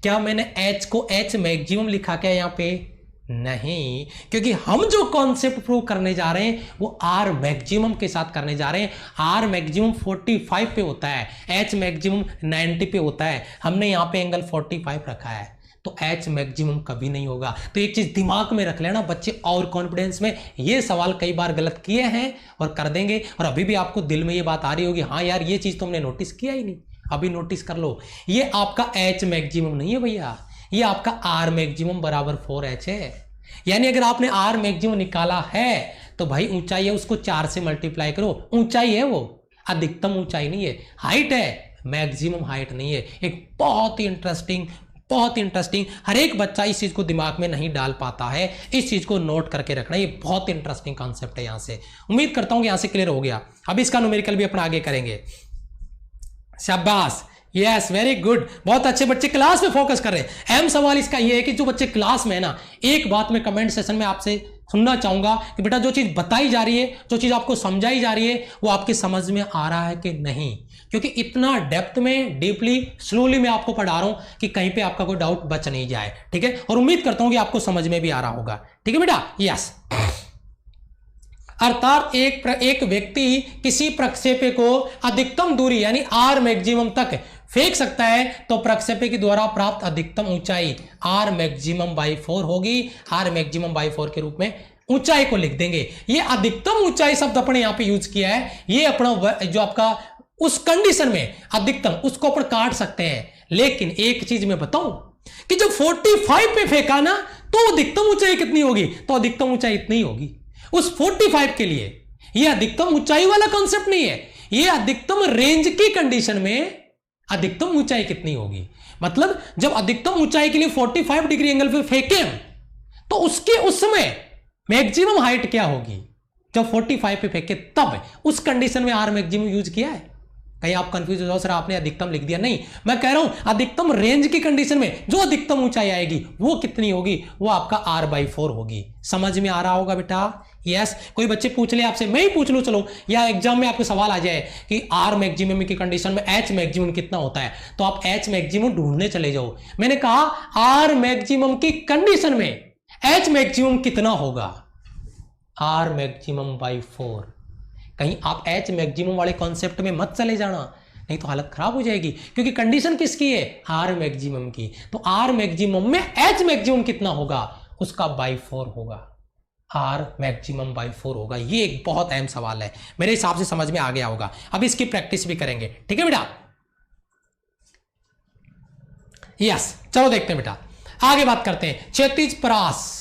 क्या मैंने h को h मैक्सिमम लिखा क्या यहां पे? नहीं, क्योंकि हम जो कॉन्सेप्ट प्रूव करने जा रहे हैं वो आर मैक्सिमम के साथ करने जा रहे हैं। आर मैक्सिमम 45 पे होता है, एच मैक्सिमम 90 पे होता है। हमने यहाँ पे एंगल 45 रखा है, तो एच मैक्सिमम कभी नहीं होगा। तो एक चीज दिमाग में रख लेना बच्चे, और कॉन्फिडेंस में। ये सवाल कई बार गलत किए हैं और कर देंगे, और अभी भी आपको दिल में ये बात आ रही होगी, हाँ यार ये चीज तुमने नोटिस किया ही नहीं, अभी नोटिस कर लो। ये आपका एच मैक्सिमम नहीं है भैया, ये आपका आर मैक्सिमम बराबर 4h है। यानी अगर आपने आर मैक्सिमम निकाला है तो भाई ऊंचाई है, उसको 4 से मल्टीप्लाई करो, ऊंचाई है वो, अधिकतम ऊंचाई नहीं है, हाइट है, मैक्सिमम हाइट नहीं है। एक बहुत ही इंटरेस्टिंग, हर एक बच्चा इस चीज को दिमाग में नहीं डाल पाता है, इस चीज को नोट करके रखना। ये बहुत इंटरेस्टिंग कॉन्सेप्ट है। यहां से उम्मीद करता हूं कि यहां से क्लियर हो गया। अब इसका न्यूमेरिकल भी अपना आगे करेंगे। शाबाश, यस वेरी गुड, बहुत अच्छे बच्चे क्लास में फोकस कर रहे हैं। अहम सवाल इसका यह है कि जो बच्चे क्लास में है ना, एक बात मैं कमेंट सेशन में आपसे सुनना चाहूंगा कि बेटा जो चीज बताई जा रही है, जो चीज आपको समझाई जा रही है, वो आपके समझ में आ रहा है कि नहीं। क्योंकि इतना डेप्थ में, डीपली, स्लोली मैं आपको पढ़ा रहा हूं कि कहीं पे आपका कोई डाउट बच नहीं जाए, ठीक है। और उम्मीद करता हूं कि आपको समझ में भी आ रहा होगा, ठीक है बेटा। यस, अर्थात एक व्यक्ति किसी प्रक्षेपी को अधिकतम दूरी यानी आर मैक्सिमम तक फेंक सकता है, तो प्रक्षेपी के द्वारा प्राप्त अधिकतम ऊंचाई आर मैक्सिमम बाई 4 होगी। आर मैक्सिमम बाई 4 के रूप में ऊंचाई को लिख देंगे। ये अधिकतम ऊंचाई शब्द अपने यहां पे यूज किया है, ये अपना जो आपका उस कंडीशन में अधिकतम, उसको अपन काट सकते हैं। लेकिन एक चीज मैं बताऊं कि जब 45 पे फेंका ना, तो अधिकतम ऊंचाई कितनी होगी? तो अधिकतम ऊंचाई इतनी होगी उस 45 के लिए। यह अधिकतम ऊंचाई वाला कॉन्सेप्ट नहीं है, यह अधिकतम रेंज की कंडीशन में अधिकतम ऊंचाई कितनी होगी। मतलब जब अधिकतम ऊंचाई के लिए 45 डिग्री एंगल पे फेंके हम, तो उसके उस समय मैक्सिमम हाइट क्या होगी? जब 45 पे फेंके तब, उस कंडीशन में आर मैक्सिमम यूज किया है। कहीं आप कंफ्यूज हो जाओ, सर आपने अधिकतम लिख दिया, नहीं, मैं कह रहा हूं अधिकतम रेंज की कंडीशन में जो अधिकतम ऊंचाई आएगी वो कितनी होगी? वो आपका r/4 होगी। समझ में आ रहा होगा बेटा? यस कोई बच्चे पूछ ले आपसे, मैं ही पूछ लूं चलो, या एग्जाम में आपको सवाल आ जाए कि आर मैक्सिमम की कंडीशन में एच मैक्सिमम कितना होता है, तो आप एच मैक्सिमम ढूंढने चले जाओ। मैंने कहा आर मैक्सिमम की कंडीशन में एच मैक्सिमम कितना होगा, आर मैक्सिमम बाई 4। कहीं आप एच मैक्सिमम वाले कॉन्सेप्ट में मत चले जाना, नहीं तो हालत खराब हो जाएगी, क्योंकि कंडीशन किसकी है, आर मैक्सिमम की। तो आर मैक्सिमम में एच मैक्सिमम कितना होगा, उसका बाई 4 होगा, आर मैक्सिमम बाई 4 होगा। ये एक बहुत अहम सवाल है, मेरे हिसाब से समझ में आ गया होगा। अब इसकी प्रैक्टिस भी करेंगे, ठीक है बेटा। यस चलो देखते हैं बेटा, आगे बात करते हैं। क्षैतिज परास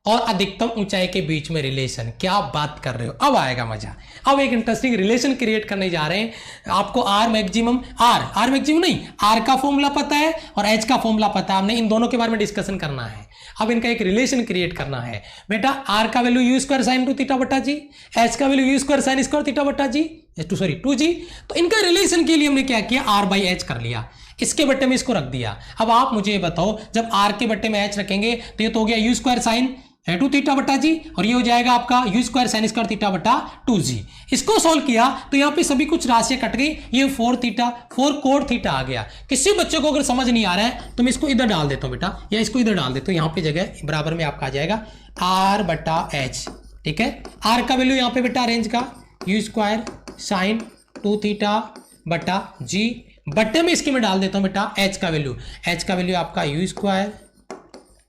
और अधिकतम ऊंचाई के बीच में रिलेशन, क्या बात कर रहे हो, अब आएगा मजा। अब एक इंटरेस्टिंग रिलेशन क्रिएट करने जा रहे हैं। आपको आर मैक्सिमम, आर मैक्सिमम नहीं, आर का फॉर्मूला पता है और एच का फॉर्मूला पता है, हमने इन दोनों के बारे में डिस्कशन करना है। अब इनका एक रिलेशन क्रिएट करना है बेटा। आर का value you square sign 2 theta बटा जी, एच का value you square sine square theta बटा जी, 2 जी। तो इनका रिलेशन के लिए हमने क्या किया, आर बाई एच कर लिया, इसके बट्टे में इसको रख दिया। अब आप मुझे ये बताओ, जब आर के बट्टे में एच रखेंगे तो ये तो हो गया यू स्क्वायर साइन 2 थीटा बटा जी, और ये हो जाएगा आपका you square sine square theta बटा 2 जी। इसको सोल्व किया तो यहाँ पे सभी कुछ राशियां कट गई, ये 4 थीटा 4 कोड थीटा आ गया। किसी बच्चे को अगर समझ नहीं आ रहा है तो मैं इसको इधर डाल देता हूँ बेटा, या इसको इधर डाल देता हूँ, यहाँ पे जगह बराबर में आपका आ जाएगा आर बटा एच, ठीक है। आर का वैल्यू यहाँ पे बेटा रेंज का यू स्क्वायर साइन 2 थीटा बटा जी, बट्टे में इसके मैं डाल देता हूँ बेटा एच का वैल्यू आपका you square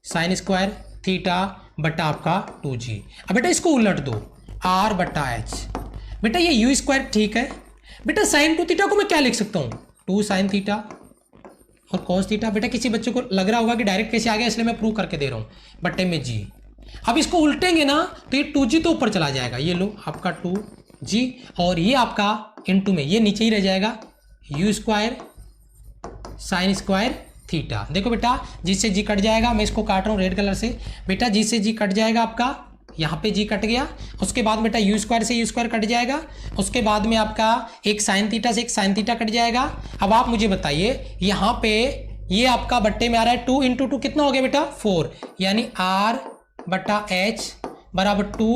sine square theta बटा आपका 2 जी। अब बेटा इसको उलट दो, आर बटा एच। बेटा ये यू स्क्वायर ठीक है बेटा, साइन 2 थीटा को मैं क्या लिख सकता हूँ, 2 साइन थीटा और कॉस थीटा। बेटा किसी बच्चे को लग रहा होगा कि डायरेक्ट कैसे आ गया, इसलिए मैं प्रूव करके दे रहा हूँ, बट्टे में जी। अब इसको उल्टेंगे ना तो ये 2 जी तो ऊपर चला जाएगा, ये लो आपका 2 जी, और ये आपका इनटू में ये नीचे ही रह जाएगा you square sine square theta. देखो बेटा जी से जी कट जाएगा, मैं इसको काट रहा हूँ रेड कलर से। बेटा जी से जी कट जाएगा आपका, यहाँ पे जी कट गया। उसके बाद बेटा यू स्क्वायर से यू स्क्वायर कट जाएगा। उसके बाद में आपका एक साइन थीटा से एक साइन थीटा कट जाएगा। अब आप मुझे बताइए, यहाँ पे ये आपका बट्टे में आ रहा है 2 इंटू 2 कितना हो गया बेटा 4, यानी आर बटा एच बराबर 2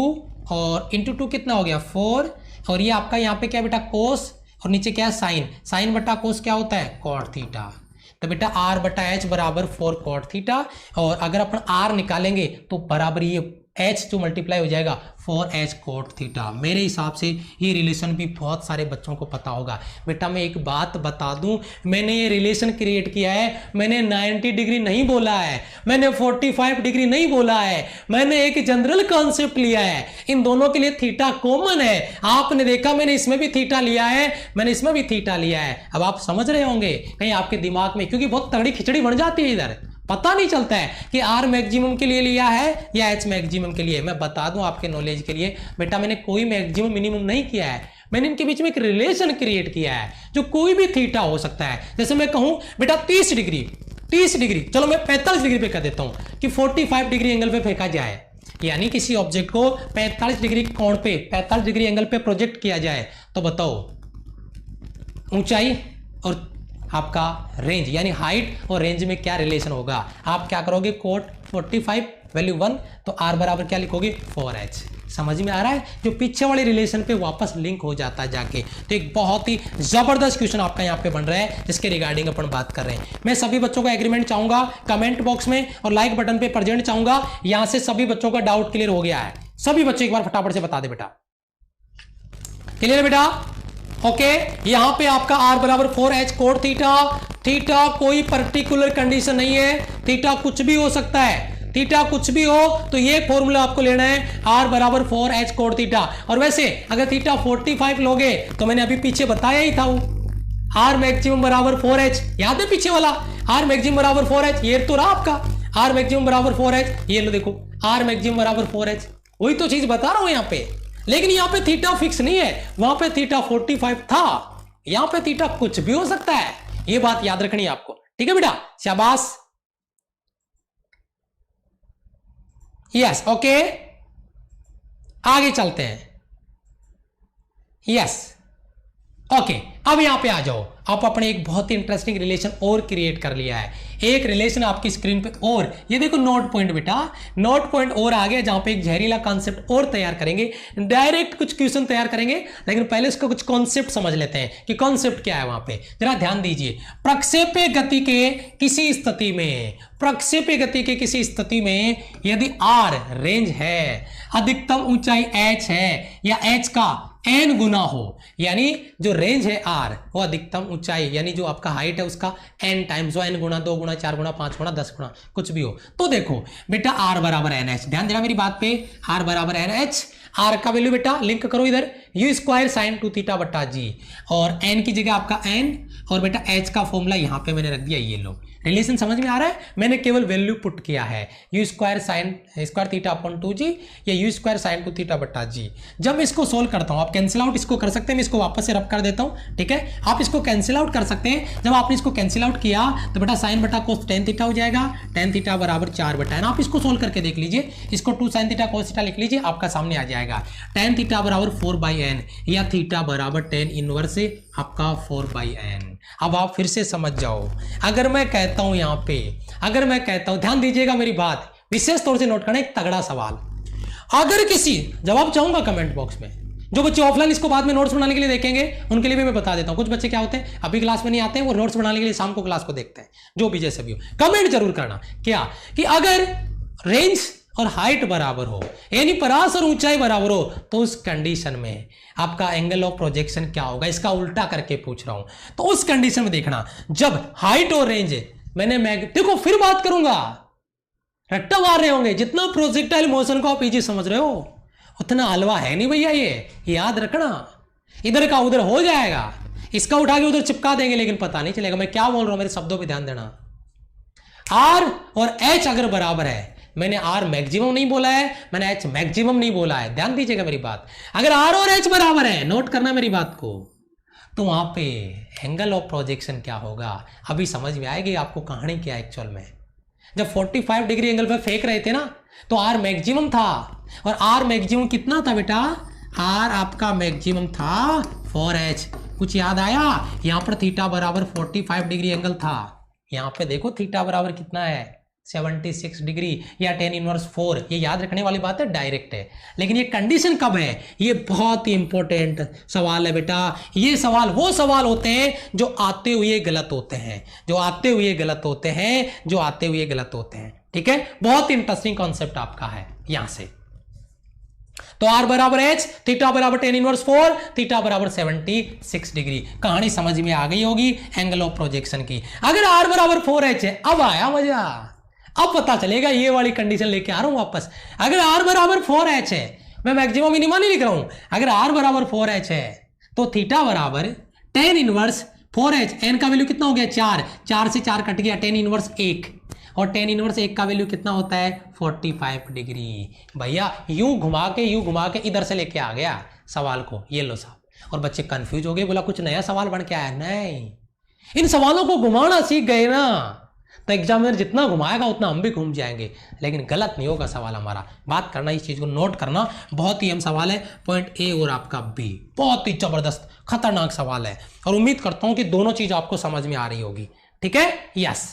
और इंटू 2 कितना हो गया 4, और ये आपका यहाँ पे क्या बेटा कोस और नीचे क्या है साइन, साइन बटा कोस क्या होता है कॉट थीटा। तो बेटा आर बटा एच बराबर 4 कॉट थीटा, और अगर अपन आर निकालेंगे तो बराबर ये एच जो मल्टीप्लाई हो जाएगा 4h कॉट थीटा। मेरे हिसाब से ये रिलेशन भी बहुत सारे बच्चों को पता होगा। बेटा मैं एक बात बता दूं, मैंने ये रिलेशन क्रिएट किया है, मैंने 90 डिग्री नहीं बोला है, मैंने 45 डिग्री नहीं बोला है, मैंने एक जनरल कॉन्सेप्ट लिया है। इन दोनों के लिए थीटा कॉमन है। आपने देखा मैंने इसमें भी थीटा लिया है, मैंने इसमें भी थीटा लिया है। अब आप समझ रहे होंगे कहीं आपके दिमाग में, क्योंकि बहुत तगड़ी खिचड़ी बन जाती है इधर, पता नहीं चलता है कि आर मैक्सिमम के लिए लिया है या एच मैक्सिमम के लिए। मैं बता दूं आपके नॉलेज के लिए, बेटा मैंने कोई मैक्सिमम मिनिमम नहीं किया है, मैंने इनके बीच में एक रिलेशन क्रिएट किया है जो कोई भी थीटा हो सकता है। जैसे मैं कहूं बेटा 30 डिग्री, चलो मैं 45 डिग्री पे कर देता हूं कि 45 डिग्री एंगल पे फेंका जाए, यानी किसी ऑब्जेक्ट को 45 डिग्री कोण पे 45 डिग्री एंगल पे प्रोजेक्ट किया जाए, तो बताओ ऊंचाई और आपका रेंज यानी हाइट और रेंज में क्या रिलेशन होगा। आप क्या करोगे, कोट 45 वैल्यू 1, तो आर बराबर क्या लिखोगे 4h। समझ में आ रहा है, जो पीछे वाले रिलेशन पे वापस लिंक हो जाता है जाके। तो एक बहुत ही जबरदस्त क्वेश्चन आपका यहाँ पे बन रहा है जिसके रिगार्डिंग अपन बात कर रहे हैं। मैं सभी बच्चों का एग्रीमेंट चाहूंगा कमेंट बॉक्स में, और लाइक बटन पे प्रेजेंट चाहूंगा। यहां से सभी बच्चों का डाउट क्लियर हो गया है। सभी बच्चे एक बार फटाफट से बता दे बेटा, क्लियर है बेटा? ओके यहां पे आपका r बराबर 4h कोट थीटा। थीटा कोई पर्टिकुलर कंडीशन नहीं है, थीटा कुछ भी हो सकता है, थीटा कुछ भी हो तो ये फॉर्मूला आपको लेना है r बराबर 4h कोट थीटा। और वैसे अगर थीटा 45 लोगे तो मैंने अभी पीछे बताया ही था, r मैक्सिमम बराबर 4h, याद है पीछे वाला r मैक्सिमम बराबर 4h, ये तो रहा आपका r मैक्सिमम बराबर 4h। ये लो देखो r मैक्सिमम बराबर 4h, वही तो चीज बता रहा हूं यहां पे। लेकिन यहां पे थीटा फिक्स नहीं है, वहां पे थीटा 45 था, यहां पे थीटा कुछ भी हो सकता है, ये बात याद रखनी है आपको। ठीक है बेटा, शाबाश। यस ओके आगे चलते हैं। यस ओके अब यहां पे आ जाओ, आप अपने एक बहुत ही इंटरेस्टिंग रिलेशन और क्रिएट कर लिया है। एक रिलेशन आपकी स्क्रीन पे और ये देखो नोट पॉइंट बेटा, नोट पॉइंट और आ गया जहां पे एक जहरीला कॉन्सेप्ट और तैयार करेंगे, डायरेक्ट कुछ क्वेश्चन तैयार करेंगे, लेकिन पहले इसको कुछ कॉन्सेप्ट समझ लेते हैं कि कॉन्सेप्ट क्या है वहां पे। जरा ध्यान दीजिए, प्रक्षेपी गति के किसी स्थिति में, प्रक्षेपी गति के किसी स्थिति में यदि r रेंज है, अधिकतम ऊंचाई h है या h का n गुना हो, यानी जो रेंज है r वो अधिकतम ऊंचाई यानी जो आपका हाइट है उसका n टाइम्स, जो n गुना 2 गुना 4 गुना 5 गुना 10 गुना कुछ भी हो, तो देखो बेटा r बराबर NH, ध्यान देना मेरी बात पे, r बराबर NH, r का वैल्यू बेटा लिंक करो इधर u स्क्वायर साइन 2 थीटा बटा g, और n की जगह आपका n, और बेटा h का फॉर्मूला यहां पे मैंने रख दिया, ये लो रिलेशन समझ में आ रहा है, मैंने केवल वैल्यू पुट किया है u square sine square theta upon 2g या u स्क्वायर साइन 2 थीटा बटा g। जब मैं इसको सोल्व करता हूं, आप कैंसिल आउट इसको कर सकते हैं, मैं इसको वापस से रब कर देता हूं, ठीक है, आप इसको कैंसिल आउट कर सकते हैं। जब आपने इसको कैंसिल आउट किया तो बेटा साइन बटा कोस टेन थीटा हो जाएगा, टेन थीटा बराबर 4 बटा n, आप इसको सोल्व करके देख लीजिए, इसको 2 साइन थीटा कोस थीटा लिख लीजिए, आपका सामने आ जाएगा टेन थीटा बराबर 4/n या थीटा बराबर टेन इनवर्स से आपका 4/n। अब आप फिर से समझ जाओ, अगर मैं कहता हूं यहां पे, अगर मैं कहता हूं, ध्यान दीजिएगा मेरी बात, विशेष तौर से नोट करना, एक तगड़ा सवाल, अगर किसी, जवाब चाहूंगा कमेंट बॉक्स में, जो बच्चे ऑफलाइन इसको बाद में नोट्स बनाने के लिए देखेंगे उनके लिए भी मैं बता देता हूं, कुछ बच्चे क्या होते हैं अभी क्लास में नहीं आते हैं, वो नोट्स बनाने के लिए शाम को क्लास को देखते हैं, जो भी जैसे भी हो, कमेंट जरूर करना क्या कि अगर रेंज और हाइट बराबर हो, यानी परास और ऊंचाई बराबर हो, तो उस कंडीशन में आपका एंगल ऑफ प्रोजेक्शन क्या होगा, इसका उल्टा करके पूछ रहा हूं। तो उस कंडीशन में देखना, जब हाइट और रेंज मैंने देखो फिर बात करूंगा, रट्टा मार रहे होंगे, जितना प्रोजेक्टाइल मोशन को आप इजी समझ रहे हो उतना हलवा है नहीं भैया, ये याद रखना, इधर का उधर हो जाएगा, इसका उठा के उधर चिपका देंगे लेकिन पता नहीं चलेगा मैं क्या बोल रहा हूं, मेरे शब्दों पे ध्यान देना। R और H अगर बराबर है, मैंने R मैक्सिमम नहीं बोला है, मैंने H मैक्सिमम नहीं बोला है, ध्यान दीजिएगा मेरी बात, अगर R और H बराबर है, नोट करना मेरी बात को, तो वहां पे एंगल ऑफ प्रोजेक्शन क्या होगा अभी समझ में आएगी आपको, कहानी क्या है एक्चुअल में। जब 45 डिग्री एंगल पे फेंक रहे थे ना, तो R मैक्सिमम था, और R मैक्सिमम कितना था बेटा, R आपका मैक्सिमम था 4H, कुछ याद आया, यहां पर थीटा बराबर 45 डिग्री एंगल था, यहां पे देखो थीटा बराबर कितना है 76 डिग्री या 10 इनवर्स 4, ये याद रखने वाली बात है, डायरेक्ट है, लेकिन ये कंडीशन कब है, ये बहुत ही इंपॉर्टेंट सवाल है बेटा। ये सवाल वो सवाल होते हैं जो आते हुए गलत होते हैं, जो आते हुए गलत होते हैं, जो आते हुए गलत होते हैं, ठीक है, बहुत इंटरेस्टिंग कॉन्सेप्ट आपका है यहां से। तो R बराबर H, थीटा बराबर 10 इनवर्स 4, थीटा बराबर 76 डिग्री, कहानी समझ में आ गई होगी एंगल ऑफ प्रोजेक्शन की। अगर R बराबर 4H है, अब आया मजा, अब पता चलेगा, ये वाली कंडीशन लेके आ रहा हूं वापस। अगर R बराबर 4H है, मैं मैक्सिमम मिनिमम नहीं लिख रहा हूं, अगर R बराबर 4H है तो थीटा बराबर 10 इनवर्स 4H, n का वैल्यू कितना हो गया 4, 4 से 4 कट गया, 10 इनवर्स 1, और 10 इनवर्स 1 का वैल्यू कितना होता है 45 डिग्री। भैया यूं घुमा के इधर से लेके आ गया सवाल को, ये लो साहब, और बच्चे कंफ्यूज हो गए, बोला कुछ नया सवाल बन के आया, नहीं, इन सवालों को घुमाना सीख गए ना, तो एग्जामिनर जितना घुमाएगा उतना हम भी घूम जाएंगे, लेकिन गलत नहीं होगा सवाल हमारा। बात करना, इस चीज को नोट करना, बहुत ही अहम सवाल है, पॉइंट ए और आपका बी, बहुत ही जबरदस्त खतरनाक सवाल है, और उम्मीद करता हूं कि दोनों चीज आपको समझ में आ रही होगी, ठीक है, यस,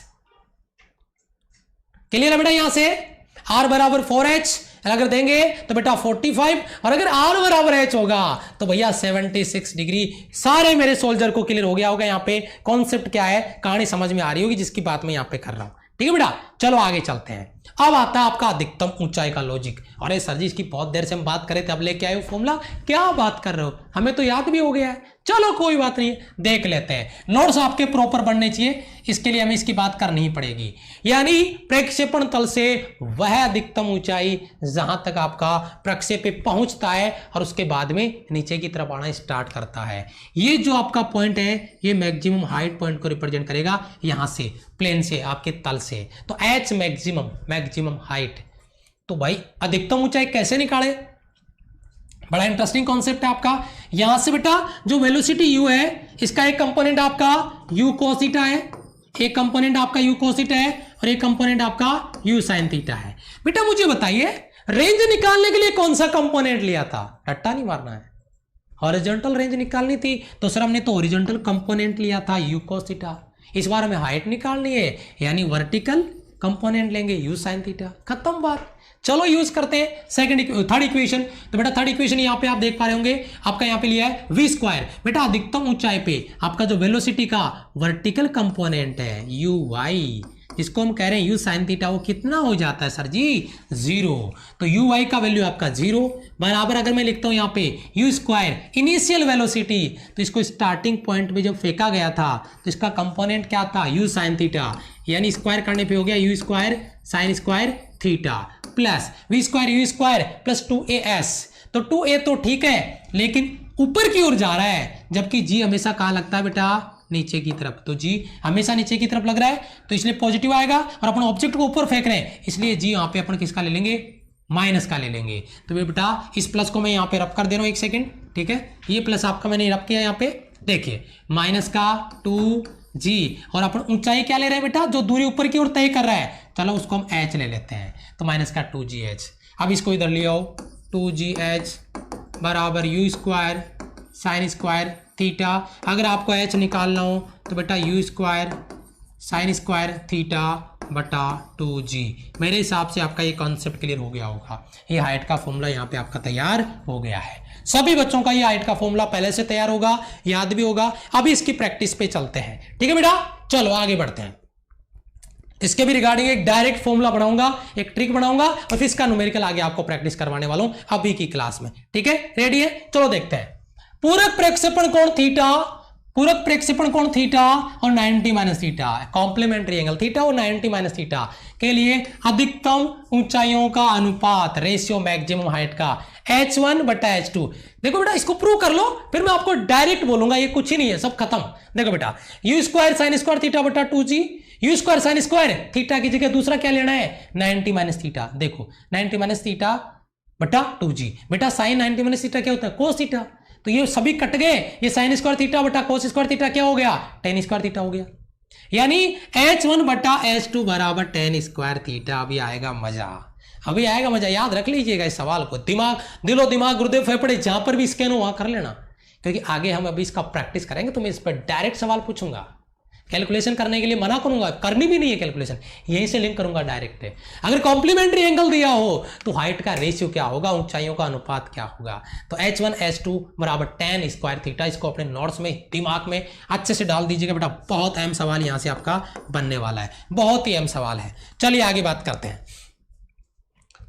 क्लियर है बेटा। यहां से R बराबर 4H अगर देंगे तो बेटा 45, और अगर R बराबर H होगा तो भैया 76 डिग्री। सारे मेरे सोल्जर को क्लियर हो गया होगा, यहाँ पे कॉन्सेप्ट क्या है, कहानी समझ में आ रही होगी, जिसकी बात मैं यहाँ पे कर रहा हूं, ठीक है बेटा। चलो आगे चलते हैं, अब आता है आपका अधिकतम ऊंचाई का लॉजिक। अरे सर जी इसकी बहुत देर से हम बात करें थे, अब लेके आए हो फॉर्मूला, क्या बात कर रहे हो, हमें तो याद भी हो गया है, चलो कोई बात नहीं, देख लेते हैं। नोट्स आपके प्रॉपर बनने चाहिए, इसके लिए हमें इसकी बात करनी ही पड़ेगी। यानी प्रक्षेपण तल से वह अधिकतम ऊंचाई जहां तक आपका प्रक्षेपी पहुंचता है और उसके बाद में नीचे की तरफ आना स्टार्ट करता है, ये जो आपका पॉइंट है ये मैक्सिमम हाइट पॉइंट को रिप्रेजेंट करेगा, यहां से प्लेन से आपके तल से। तो H मैक्सिमम हाइट, तो भाई अधिकतम ऊंचाई कैसे निकाले, बड़ा इंटरेस्टिंग कॉन्सेप्ट है आपका। यहां से बेटा जो वेलोसिटी u है, इसका एक कंपोनेंट आपका u cos थीटा है, एक कंपोनेंट आपका u cos थीटा है, और एक कंपोनेंट आपका u sin थीटा है। बेटा मुझे बताइए रेंज निकालने के लिए कौन सा कंपोनेंट लिया था, रट्टा नहीं मारना है, हॉरिजॉन्टल रेंज निकालनी थी तो सर हमने तो हॉरिजॉन्टल कंपोनेंट लिया था u cos थीटा, इस बार हमें हाइट निकालनी है, यानी वर्टिकल कंपोनेंट लेंगे यू साइन थीटा, खत्म बात। चलो यूज करते हैं थर्ड इक्वेशन। तो बेटा थर्ड इक्वेशन यहाँ पे आप देख पा रहे होंगे, आपका यहाँ पे लिया है वी स्क्वायर। बेटा अधिकतम ऊंचाई पे आपका जो वेलोसिटी का वर्टिकल कंपोनेंट है यू वाई, जिसको हम कह रहे हैं यू साइन थीटा, वो कितना हो जाता है सर जी? 0। तो यू वाई का वैल्यू आपका 0 बराबर, अगर मैं लिखता हूं यहाँ पे यू स्क्वायर इनिशियल वेलोसिटी, तो इसको स्टार्टिंग पॉइंट में जब फेंका गया था तो इसका कंपोनेंट क्या था? यू साइन थीटा, यानी स्क्वायर करने पे हो गया u square sine square theta plus v square u square plus 2as। तो 2a तो ठीक है, लेकिन ऊपर की ओर जा रहा है, जबकि जी हमेशा कहाँ लगता है बेटा? नीचे की तरफ। तो जी हमेशा नीचे की तरफ लग रहा है, तो इसलिए पॉजिटिव आएगा, और अपन ऑब्जेक्ट को ऊपर फेंक रहे हैं, इसलिए जी यहाँ पे अपन किसका ले लेंगे? माइनस का ले लेंगे। तो बेटा इस प्लस को मैं यहाँ पे रब कर दे रहा हूँ, एक सेकेंड, ठीक है? ये प्लस आपका मैंने रब किया यहाँ पे, देखिए माइनस का 2g, और अपन ऊंचाई क्या ले रहे हैं बेटा? जो दूरी ऊपर की ओर तय कर रहा है, चलो उसको हम h ले लेते हैं, तो माइनस का 2gh। अब इसको इधर ले आओ, 2gh बराबर you square sine square theta. अगर आपको h निकालना हो तो बेटा you square sine square theta बटा 2g। मेरे हिसाब से आपका ये कॉन्सेप्ट क्लियर हो गया होगा। ये हाइट का फॉर्मूला यहाँ पे आपका तैयार हो गया है। सभी बच्चों का ये हाइट का फॉर्मूला पहले से तैयार होगा, याद भी होगा। अभी इसकी प्रैक्टिस पे चलते हैं, ठीक है बेटा? चलो आगे बढ़ते हैं। इसके भी रिगार्डिंग एक डायरेक्ट फॉर्मूला बनाऊंगा, एक ट्रिक बनाऊंगा, और फिर इसका न्यूमेरिकल आगे आपको प्रैक्टिस करवाने वाला हूं अभी की क्लास में, ठीक है? रेडी है? चलो देखते हैं। पूरक प्रक्षेपण कोण थीटा, पूरक प्रक्षेपण कोण थीटा और 90 minus theta, complementary angle theta और 90 माइनस थीटा के लिए अधिकतम ऊंचाइयों का अनुपात, रेशियो मैक्सिमम हाइट का h1 बटा h2। देखो बेटा इसको प्रूव कर लो, फिर मैं आपको डायरेक्ट बोलूंगा, ये कुछ ही नहीं है, सब खत्म। देखो बेटा you square sine square theta बटा 2g, you square sine square theta की जगह दूसरा क्या लेना है? 90 माइनस थीटा। देखो 90 माइनस थीटा बटा 2g। बेटा साइन 90 माइनस थीटा क्या होता है? Cos theta. तो ये सभी कट गए, ये साइन स्क्वायर थीटा बटा कोस स्क्वायर थीटा क्या हो गया? टेन स्क्वायर थीटा हो गया। यानी h1 बटा h2 बराबर टेन स्क्वायर थीटा। अभी आएगा मजा, अभी आएगा मजा। याद रख लीजिएगा इस सवाल को, दिमाग, दिलो दिमाग, गुरुदेव फेफड़े, जहां पर भी स्कैन हो वहां कर लेना, क्योंकि आगे हम अभी इसका प्रैक्टिस करेंगे, तो मैं इस पर डायरेक्ट सवाल पूछूंगा। कैलकुलेशन करने के लिए मना करूंगा, करनी भी नहीं है कैलकुलेशन, यहीं से लिंक करूंगा डायरेक्ट है। अगर कॉम्प्लीमेंट्री एंगल दिया हो तो हाइट का रेशियो क्या होगा, ऊंचाइयों का अनुपात क्या होगा? तो h1 h2 बराबर टेन स्क्वायर थीटा। इसको अपने नोट्स में दिमाग में अच्छे से डाल दीजिएगा बेटा, बहुत अहम सवाल यहां से आपका बनने वाला है, बहुत ही अहम सवाल है। चलिए आगे बात करते हैं।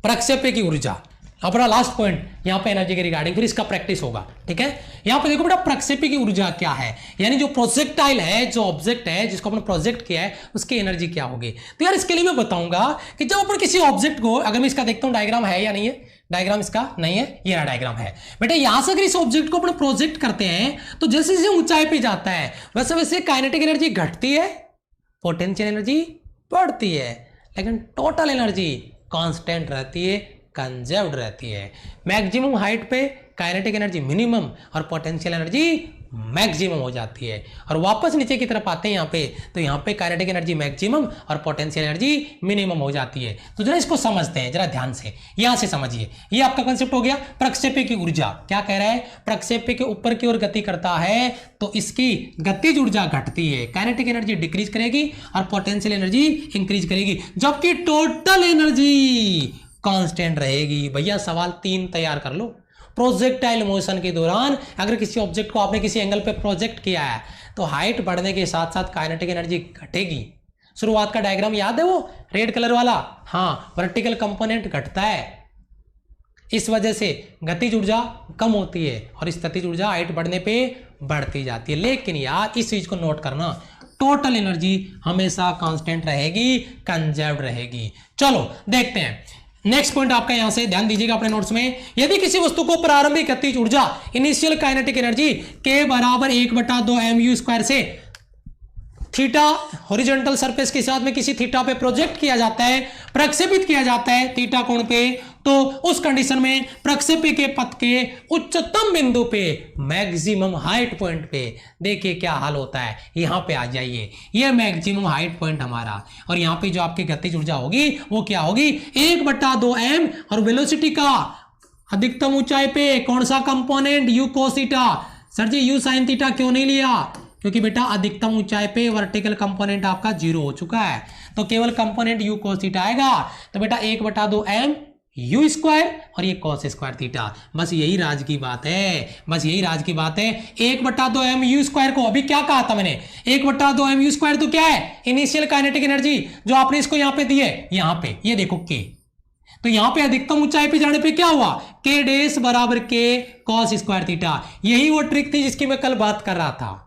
प्रक्षेप्य की ऊर्जा, अपना लास्ट पॉइंट यहाँ पे एनर्जी के रिगार्डिंग, फिर इसका प्रैक्टिस होगा, ठीक है? यहाँ पे देखो बेटा प्रक्षेप्य की ऊर्जा क्या है, यानी जो प्रोजेक्टाइल है, जो ऑब्जेक्ट है जिसको अपन प्रोजेक्ट किया है, उसकी एनर्जी क्या होगी। तो यार इसके लिए मैं बताऊंगा कि जब अपन किसी ऑब्जेक्ट को, अगर मैं इसका देखता हूं डायग्राम है या नहीं है, डायग्राम इसका नहीं है, ये रहा डायग्राम है बेटा। यहां से अगर इस ऑब्जेक्ट को अपन प्रोजेक्ट करते हैं तो जैसे जैसे ऊंचाई पे जाता है वैसे वैसे काइनेटिक एनर्जी घटती है, पोटेंशियल एनर्जी बढ़ती है, लेकिन टोटल एनर्जी कांस्टेंट रहती है, कंजर्व्ड रहती है। मैक्सिमम हाइट पे काइनेटिक एनर्जी मिनिमम और पोटेंशियल एनर्जी मैक्सिमम हो जाती है, और वापस नीचे की तरफ आते हैं यहाँ पे, तो यहाँ पे काइनेटिक एनर्जी मैक्सिमम और पोटेंशियल एनर्जी मिनिमम हो जाती है। तो जरा इसको समझते हैं, जरा ध्यान से, यहां से समझिए। ये आपका कॉन्सेप्ट हो गया। प्रक्षेप्य की ऊर्जा क्या कह रहा है? प्रक्षेप्य के ऊपर की ओर गति करता है तो इसकी गतिज ऊर्जा घटती है, काइनेटिक एनर्जी डिक्रीज करेगी और पोटेंशियल एनर्जी इंक्रीज करेगी, जबकि टोटल एनर्जी कांस्टेंट रहेगी। भैया सवाल 3 तैयार कर लो। प्रोजेक्टाइल मोशन के दौरान अगर किसी ऑब्जेक्ट को आपने किसी एंगल पे प्रोजेक्ट किया है तो हाइट बढ़ने के साथ साथ काइनेटिक एनर्जी घटेगी। शुरुआत का डायग्राम याद है वो रेड कलर वाला? हाँ, वर्टिकल कंपोनेंट घटता है, इस वजह से गतिज ऊर्जा कम होती है और स्थितिज ऊर्जा हाइट बढ़ने पे बढ़ती जाती है। लेकिन यार इस चीज को नोट करना, टोटल एनर्जी हमेशा कांस्टेंट रहेगी, कंजर्व्ड रहेगी। चलो देखते हैं नेक्स्ट पॉइंट आपका यहां से ध्यान दीजिएगा अपने नोट्स में। यदि किसी वस्तु को प्रारंभिक गतिज ऊर्जा इनिशियल काइनेटिक एनर्जी के बराबर 1/2 mu स्क्वायर से थीटा हॉरिजॉन्टल सरफेस के साथ में किसी थीटा पे प्रोजेक्ट किया जाता है, प्रक्षेपित किया जाता है थीटा कोण पे, तो उस कंडीशन में प्रक्षेप्य के पथ के उच्चतम बिंदु पे मैक्सिमम हाइट पॉइंट पे देखिए क्या हाल होता है। यहां पे आ जाइए, ये मैक्सिमम हाइट पॉइंट हमारा, और यहां पे जो आपकी गतिज ऊर्जा होगी वो क्या होगी? 1/2 m, और वेलोसिटी का अधिकतम ऊंचाई पे कौन सा component? U cos theta. Sir ji u sine theta क्यों नहीं लिया? क्योंकि बेटा अधिकतम ऊंचाई पे वर्टिकल कंपोनेंट आपका 0 हो चुका है, तो केवल कंपोनेंट u cos थीटा आएगा। तो बेटा 1/2m u स्क्वायर और ये cos स्क्वायर थीटा, बस यही राज की बात है, बस यही राज की बात है। 1/2m u स्क्वायर को अभी क्या कहा था मैंने, 1/2m u स्क्वायर तो क्या है, इनिशियल काइनेटिक एनर्जी जो आपने इसको यहां पे दी है, यहां पे ये देखो k, तो यहां पे अधिकतम ऊंचाई पे जाने पे क्या हुआ, k डेस बराबर k cos स्क्वायर थीटा। यही वो ट्रिक थी जिसकी मैं कल बात कर रहा था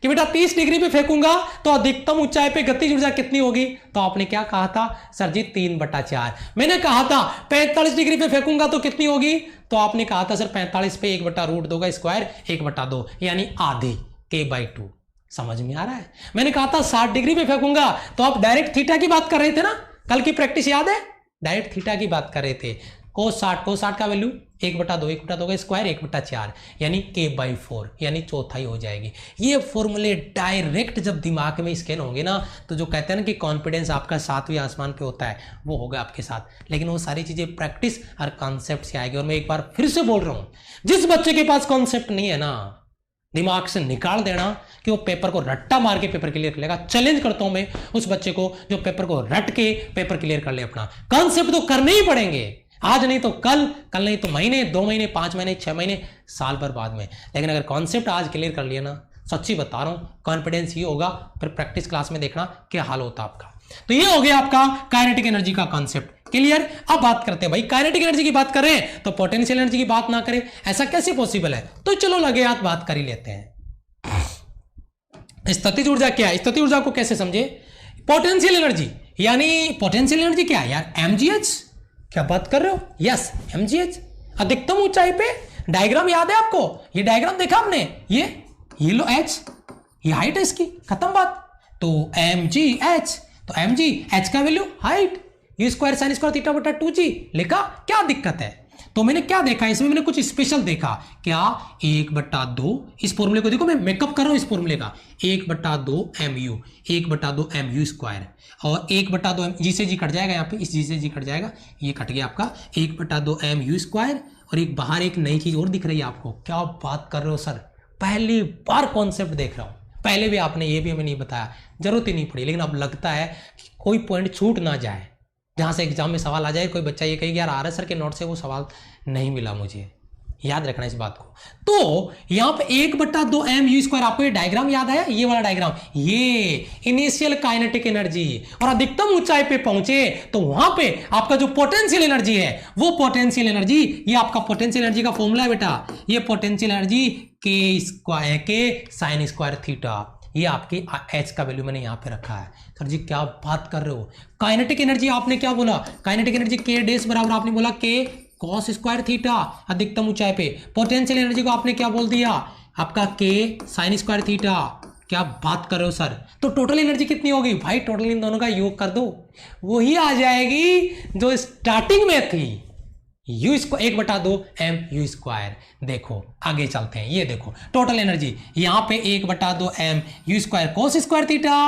कि बेटा 30 डिग्री पे फेंकूंगा तो अधिकतम ऊंचाई पे गतिज ऊर्जा कितनी होगी, तो आपने क्या कहा था सर जी 3/4। मैंने कहा था 45 डिग्री पे फेंकूंगा तो कितनी होगी, तो आपने कहा था सर 45 पे 1/√2 का स्क्वायर 1/2 यानी आधे k/2। समझ में आ रहा है। मैंने कहा था 60 डिग्री पे फेंकूंगा तो आप डायरेक्ट थीटा की बात कर रहे थे ना, कल की प्रैक्टिस याद है, डायरेक्ट थीटा की बात कर रहे थे। cos 60 का वैल्यू 1/2 का स्क्वायर 1/4 यानी k/4 यानी चौथाई हो जाएगी। ये फॉर्मूले डायरेक्ट जब दिमाग में स्कैन होंगे ना, तो जो कहते हैं ना कि कॉन्फिडेंस आपका 7वें आसमान पे होता है, वो होगा आपके साथ। लेकिन वो सारी चीजें प्रैक्टिस और कॉन्सेप्ट से आएगी। और मैं एक बार फिर से बोल रहा हूं, जिस बच्चे के पास कॉन्सेप्ट नहीं है ना, दिमाग से निकाल देना कि वो पेपर को रट्टा मार के पेपर क्लियर कर लेगा। चैलेंज करता हूं मैं उस बच्चे को जो पेपर को रट के पेपर क्लियर कर ले। अपना कॉन्सेप्ट तो करने ही पड़ेंगे, आज नहीं तो कल, कल नहीं तो महीने, 2 महीने, 5 महीने, 6 महीने, साल भर बाद में। लेकिन अगर कॉन्सेप्ट आज क्लियर कर लिया ना, सच्ची बता रहा हूं कॉन्फिडेंस ये होगा, फिर प्रैक्टिस क्लास में देखना क्या हाल होता आपका। तो ये हो गया आपका काइनेटिक एनर्जी का कॉन्सेप्ट क्लियर। अब बात करते हैं भाई, काइनेटिक एनर्जी की बात कर रहे हैं तो पोटेंशियल एनर्जी की बात ना करें, ऐसा कैसे पॉसिबल है। तो चलो लगे हाथ बात कर ही लेते हैं। स्थितिज ऊर्जा क्या है, स्थितिज ऊर्जा को कैसे समझे। पोटेंशियल एनर्जी यानी पोटेंशियल एनर्जी क्या है यार, mgh। क्या बात कर रहे हो, यस mgh। अधिकतम ऊंचाई पे डायग्राम याद है आपको, ये डायग्राम देखा हमने, ये लो h, ये हाइट है इसकी, खत्म बात। तो mgh, तो mgh का value height, u square sine square theta बटा 2g लिखा, क्या दिक्कत है। तो मैंने क्या देखा इसमें, मैंने कुछ स्पेशल देखा। क्या 1/2, इस फॉर्मूले को देखो, मैं मेकअप कर रहा हूं इस फॉर्मूले का, 1/2 mu, 1/2 mu स्क्वायर और 1/2 जी से जी कट जाएगा, यहाँ पे इस जी से जी कट जाएगा, ये कट गया आपका 1/2 mu स्क्वायर। और एक बाहर एक नई चीज और दिख रही है आपको, क्या बात कर रहे हो सर, पहली बार कॉन्सेप्ट देख रहा हूं। पहले भी आपने ये भी हमें नहीं बताया, जरूरत ही नहीं पड़ी, लेकिन अब लगता है कि कोई पॉइंट छूट ना जाए, जहां से एग्जाम में सवाल आ जाए, कोई बच्चा ये कहे कि यार RS सर के नोट से वो सवाल नहीं मिला मुझे। याद रखना इस बात को। तो यहां पे 1/2 mu स्क्वायर, आपको ये डायग्राम याद आया, ये वाला डायग्राम, ये इनिशियल काइनेटिक एनर्जी। और अधिकतम ऊंचाई पे पहुंचे तो वहां पे आपका जो पोटेंशियल एनर्जी है, वो पोटेंशियल एनर्जी, ये आपका पोटेंशियल एनर्जी का फॉर्मूला है बेटा, ये potential energy k sign square theta, ये आपकी h का वैल्यू मैंने यहां पे रखा है। सर जी क्या बात कर रहे हो, काइनेटिक एनर्जी आपने क्या बोला, काइनेटिक एनर्जी k डेस बराबर आपने बोला k cos स्क्वायर थीटा अधिकतम ऊंचाई पे। पोटेंशियल एनर्जी को आपने क्या बोल दिया, आपका k साइन स्क्वायर थीटा। क्या बात कर रहे हो सर, तो टोटल एनर्जी कितनी होगी भाई, टोटल इन दोनों का योग कर दो, वही आ जाएगी जो स्टार्टिंग में थी, u इसको 1/2 mu स्क्वायर। देखो आगे चलते हैं, ये देखो टोटल एनर्जी यहां पे 1/2 mu square cos square theta,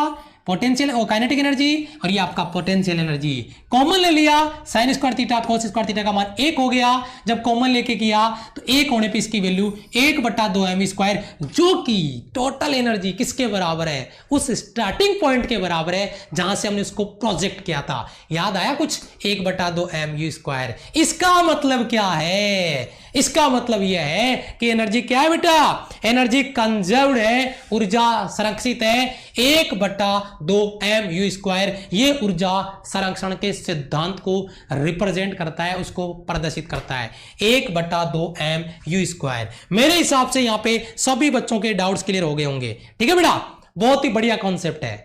potential और काइनेटिक एनर्जी, और ये आपका पोटेंशियल एनर्जी कॉमन ले लिया, sign square theta cos square theta का मान 1 हो गया। जब कॉमन लेके किया तो 1 होने पे इसकी वैल्यू 1/2 mu स्क्वायर, जो कि टोटल एनर्जी किसके बराबर है, उस स्टार्टिंग पॉइंट के बराबर है जहां से हमने उसको प्रोजेक्ट किया था। याद आया कुछ, 1/2 mu स्क्वायर। इसका मतलब क्या है, इसका मतलब यह है कि एनर्जी क्या है बेटा, एनर्जी कंजर्व्ड है, ऊर्जा संरक्षित है 1/2 mu स्क्वायर। ये ऊर्जा संरक्षण के सिद्धांत को रिप्रेजेंट करता है, उसको प्रदर्शित करता है 1/2 mu स्क्वायर। मेरे हिसाब से यहां पे सभी बच्चों के डाउट्स क्लियर हो गए होंगे। ठीक है बेटा, बहुत ही बढ़िया कॉन्सेप्ट है।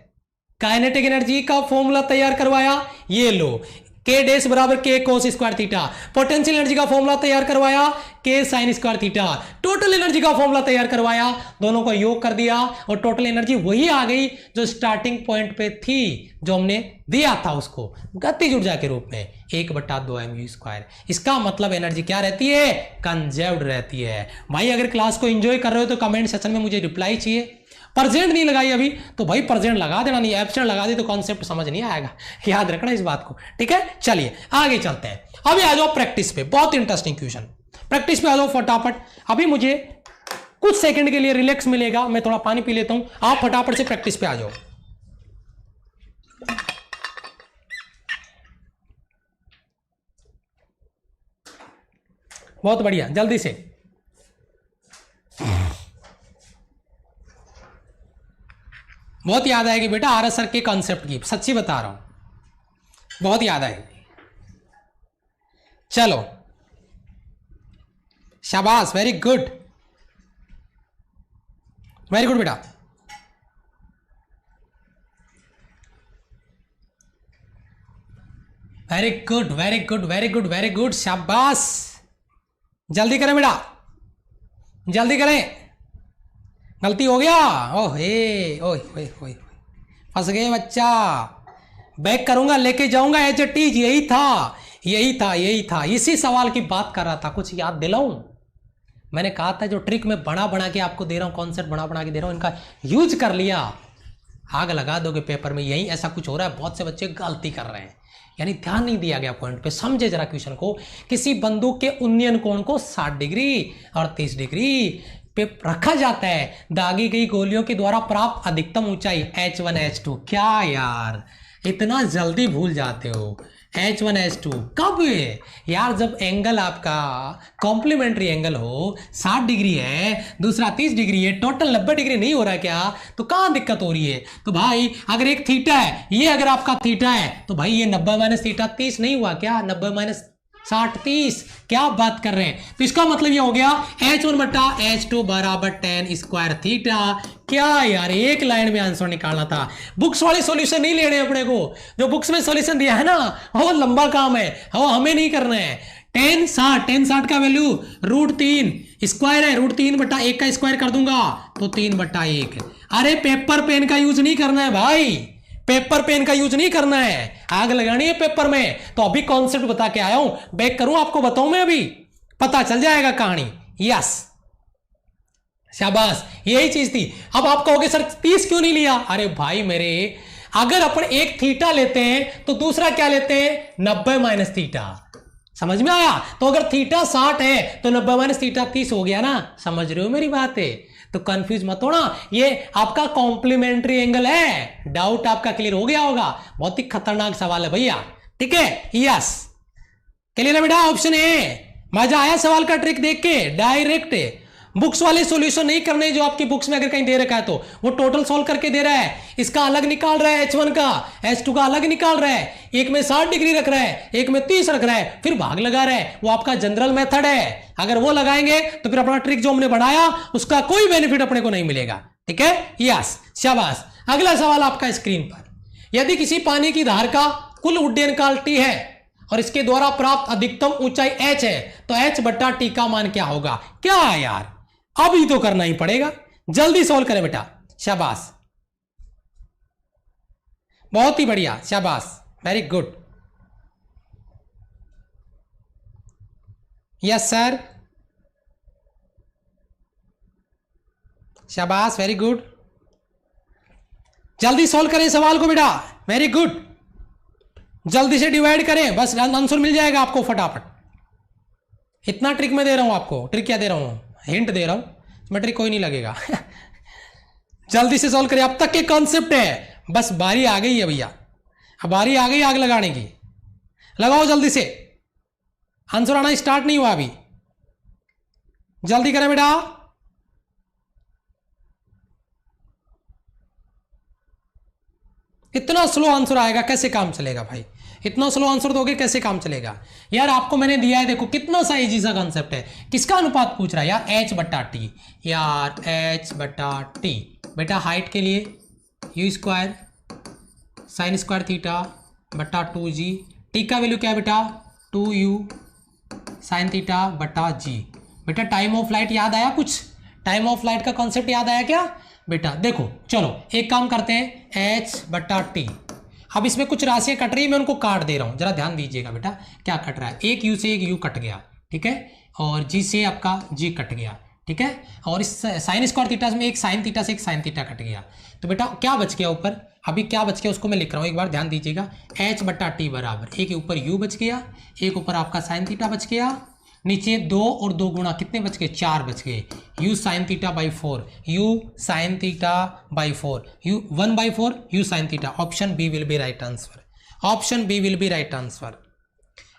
काइनेटिक एनर्जी का फॉर्मूला तैयार करवाया, ये लो k डेस बराबर k cos square theta. Potential energy का फॉर्मूला तैयार करवाया k sign square theta. Total energy का फॉर्मूला तैयार करवाया, दोनों को योग कर दिया और टोटल एनर्जी वही आ गई जो स्टार्टिंग पॉइंट पे थी, जो हमने दिया था उसको गतिज ऊर्जा के रूप में 1/2 mu स्क्वायर। इसका मतलब एनर्जी क्या रहती है, कंजर्व्ड रहती है। भाई अगर क्लास को एंजॉय कर रहे हो तो कमेंट सेक्शन में मुझे रिप्लाई चाहिए। प्रेजेंट नहीं लगाई अभी तो भाई प्रेजेंट लगा देना, नहीं एब्सेंट लगा दे तो कॉन्सेप्ट समझ नहीं आएगा, याद रखना इस बात को। ठीक है, चलिए आगे चलते हैं। अभी आ जाओ प्रैक्टिस पे, बहुत इंटरेस्टिंग क्वेश्चन, प्रैक्टिस पे आ जाओ फटाफट। अभी मुझे कुछ सेकंड के लिए रिलैक्स मिलेगा। मैं थोड़ा पानी पी लेता हूं, आप फटाफट से प्रैक्टिस पे आ जाओ। बहुत बढ़िया, जल्दी से। बहुत याद आएगी बेटा आर एस सर के कॉन्सेप्ट की, सच्ची बता रहा हूं, बहुत याद आएगी। चलो शाबाश, वेरी गुड, वेरी गुड बेटा। Very good very good very good very good, शाबाश। जल्दी करें बेटा, जल्दी करें। गलती हो गया, ओहे ओए ओए ओए, फंस गए बच्चा। बैक करूंगा, लेके जाऊंगा एज इट इज। यही था यही था यही था, इसी सवाल की बात कर रहा था। कुछ याद दिलाऊं? मैंने कहा था जो ट्रिक मैं बना बना के आपको दे रहा हूं, कॉन्सेप्ट बना बना के दे रहा हूं, इनका यूज कर लिया, आग लगा दोगे पेपर में। यही ऐसा कुछ हो रहा है, बहुत से बच्चे गलती कर रहे हैं, यानी ध्यान नहीं दिया गया पॉइंट पे। समझे जरा क्वेश्चन को। किसी बंदूक के उन्नयन कोण को 60 डिग्री और 30 डिग्री पे रखा जाता है। दागी गई गोलियों के द्वारा प्राप्त अधिकतम ऊंचाई H1 H2। क्या यार इतना जल्दी भूल जाते हो? H1 H2 कब है यार? जब एंगल आपका कॉम्प्लीमेंट्री एंगल हो, 60 डिग्री है, दूसरा 30 डिग्री है, टोटल 90 डिग्री नहीं हो रहा है क्या? तो कहां दिक्कत हो रही है? तो भाई अगर एक थीटा है, ये अगर आपका थीटा है, तो भाई ये 90 माइनस थीटा 30 नहीं हुआ क्या? 90 माइनस 60 30, क्या बात कर रहे हैं? तो इसका मतलब ये हो गया H1 बटा H2 बराबर tan स्क्वायर थीटा। क्या यार, एक लाइन में आंसर निकालना था। बुक्स वाले सॉल्यूशन नहीं लेने अपने को, जो बुक्स में सॉल्यूशन दिया है ना वो लंबा काम है, वो हमें नहीं करना है। tan 60 का वैल्यू √3 स्क्वायर है, √3 बटा 1 का स्क्वायर कर दूंगा तो 3 बटा 1। अरे पेपर पेन का यूज नहीं करना है भाई, पेपर पेन का यूज नहीं करना है, आग लगानी है पेपर में। तो अभी कॉन्सेप्ट बता के आया हूं, बैक करूं आपको बताऊं मैं, अभी पता चल जाएगा कहानी। यस शाबाश, यही चीज थी। अब आप कहोगे सर 30 क्यों नहीं लिया? अरे भाई मेरे, अगर अपन एक थीटा लेते हैं तो दूसरा क्या लेते हैं? 90 माइनस थीटा। समझ में आया? तो अगर थीटा 60 है तो 90 माइनस थीटा 30 हो गया ना। समझ रहे हो मेरी बात है? तो कंफ्यूज मत होना, ये आपका कॉम्प्लीमेंट्री एंगल है। डाउट आपका क्लियर हो गया होगा। बहुत ही खतरनाक सवाल है भैया, ठीक है? यस क्लियर है बेटा? Option A. मजा आया सवाल का ट्रिक देख के? डायरेक्ट बुक्स वाले सॉल्यूशन नहीं करने, जो आपकी बुक्स में अगर कहीं दे रखा है तो वो टोटल सॉल्व करके दे रहा है, इसका अलग निकाल रहा है, H1 का H2 का अलग निकाल रहा है, एक में 60 डिग्री रख रहा है, एक में 30 रख रहा है, फिर भाग लगा रहा है। वो आपका जनरल मेथड है। अगर वो लगाएंगे तो फिर अपना ट्रिक जो हमने बनाया उसका कोई बेनिफिट अपने को नहीं मिलेगा, ठीक है? यस शाबाश। अगला सवाल आपका स्क्रीन पर, यदि किसी पानी की धार का कुल उड्डयन काल T है और इसके द्वारा प्राप्त अधिकतम ऊंचाई H है, तो H बटा T का मान क्या होगा? क्या यार, अभी तो करना ही पड़ेगा, जल्दी सॉल्व करें बेटा। शाबाश, बहुत ही बढ़िया, शाबाश, वेरी गुड। यस सर, शाबाश, वेरी गुड। जल्दी सॉल्व करें सवाल को बेटा, वेरी गुड। जल्दी से डिवाइड करें, बस आंसर मिल जाएगा आपको फटाफट। इतना ट्रिक मैं दे रहा हूं आपको। ट्रिक क्या दे रहा हूं? हिंट दे रहा हूं, इसमें ट्रिक कोई नहीं लगेगा। जल्दी से सॉल्व करें, अब तक के कॉन्सेप्ट है, बस बारी आ गई है भैया, अब बारी आ गई आग लगाने की। लगाओ जल्दी से, आंसर आना स्टार्ट नहीं हुआ अभी, जल्दी करें बेटा। इतना स्लो आंसर आएगा कैसे काम चलेगा भाई? इतना स्लो आंसर दोगे कैसे काम चलेगा यार? आपको मैंने दिया है, देखो कितना सा इजी सा कॉन्सेप्ट है। किसका अनुपात पूछ रहा है यार? H बटा टी। यार H बटा टी बेटा, हाइट के लिए you square sine square theta बटा 2g। टी का वैल्यू क्या है बेटा? 2u साइन थीटा बटा g। बेटा टाइम ऑफ फ्लाइट याद आया? कुछ टाइम ऑफ फ्लाइट का कॉन्सेप्ट याद आया क्या बेटा? देखो चलो एक काम करते हैं, H बटा टी। अब इसमें कुछ राशियां कट रही है, मैं उनको काट दे रहा हूं, जरा ध्यान दीजिएगा बेटा। क्या कट रहा है? एक u से एक u कट गया, ठीक है, और g से आपका g कट गया, ठीक है, और इस साइन स्क्वायर थीटा में एक साइन थीटा से एक साइन थीटा कट गया। तो बेटा क्या बच गया ऊपर? अभी क्या बच गया उसको मैं लिख रहा हूँ, एक बार ध्यान दीजिएगा। H बटा टी बराबर, एक ऊपर u बच गया, एक ऊपर आपका साइन थीटा बच गया, नीचे 2 और 2 गुणा कितने बच गए, 4 बच गए। u sin theta by 4, u sin theta by 4, u 1/4 u sin theta. Option B will be right answer, option B will be right answer,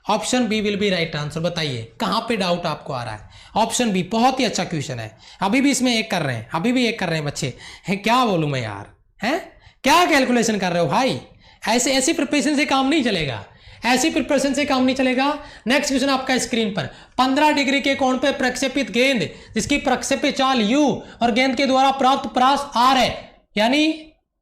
option B will be right answer. बताइए कहां पे डाउट आपको आ रहा है। Option B बहुत ही अच्छा question है। अभी भी इसमें एक कर रहे हैं, अभी भी एक कर रहे हैं बच्चे, है क्या बोलूं मैं यार, हैं क्या कैलकुलेशन कर रहे हो भाई। ऐसी प्रिपरेशन से काम नहीं चलेगा, ऐसी प्रिपरेशन से काम नहीं चलेगा। नेक्स्ट क्वेश्चन आपका स्क्रीन पर, 15 डिग्री के कोण पर प्रक्षेपित गेंद जिसकी प्रक्षेपित चाल u और गेंद के द्वारा प्राप्त परास r है, यानी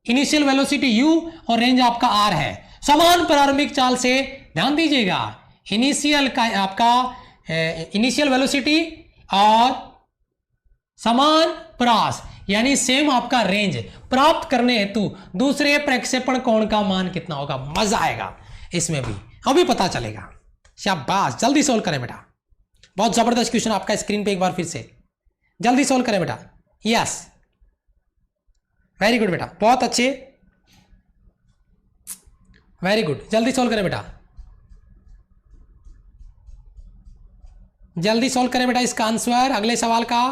इनिशियल वेलोसिटी u और रेंज आपका r है। समान प्रारंभिक चाल से, ध्यान दीजिएगा, इनिशियल का आपका इनिशियल वेलोसिटी और समान परास यानी सेम आपका रेंज प्राप्त करने हेतु दूसरे प्रक्षेपण कोण का मान कितना होगा। मजा आएगा इसमें भी, अभी पता चलेगा। शाबाश, जल्दी सोल्व करें बेटा। बहुत जबरदस्त क्वेश्चन आपका स्क्रीन पे, एक बार फिर से जल्दी सोल्व करें बेटा। यस, वेरी गुड बेटा, बहुत अच्छे, वेरी गुड, जल्दी सोल्व करें बेटा, जल्दी सोल्व करें बेटा इसका आंसर। अगले सवाल का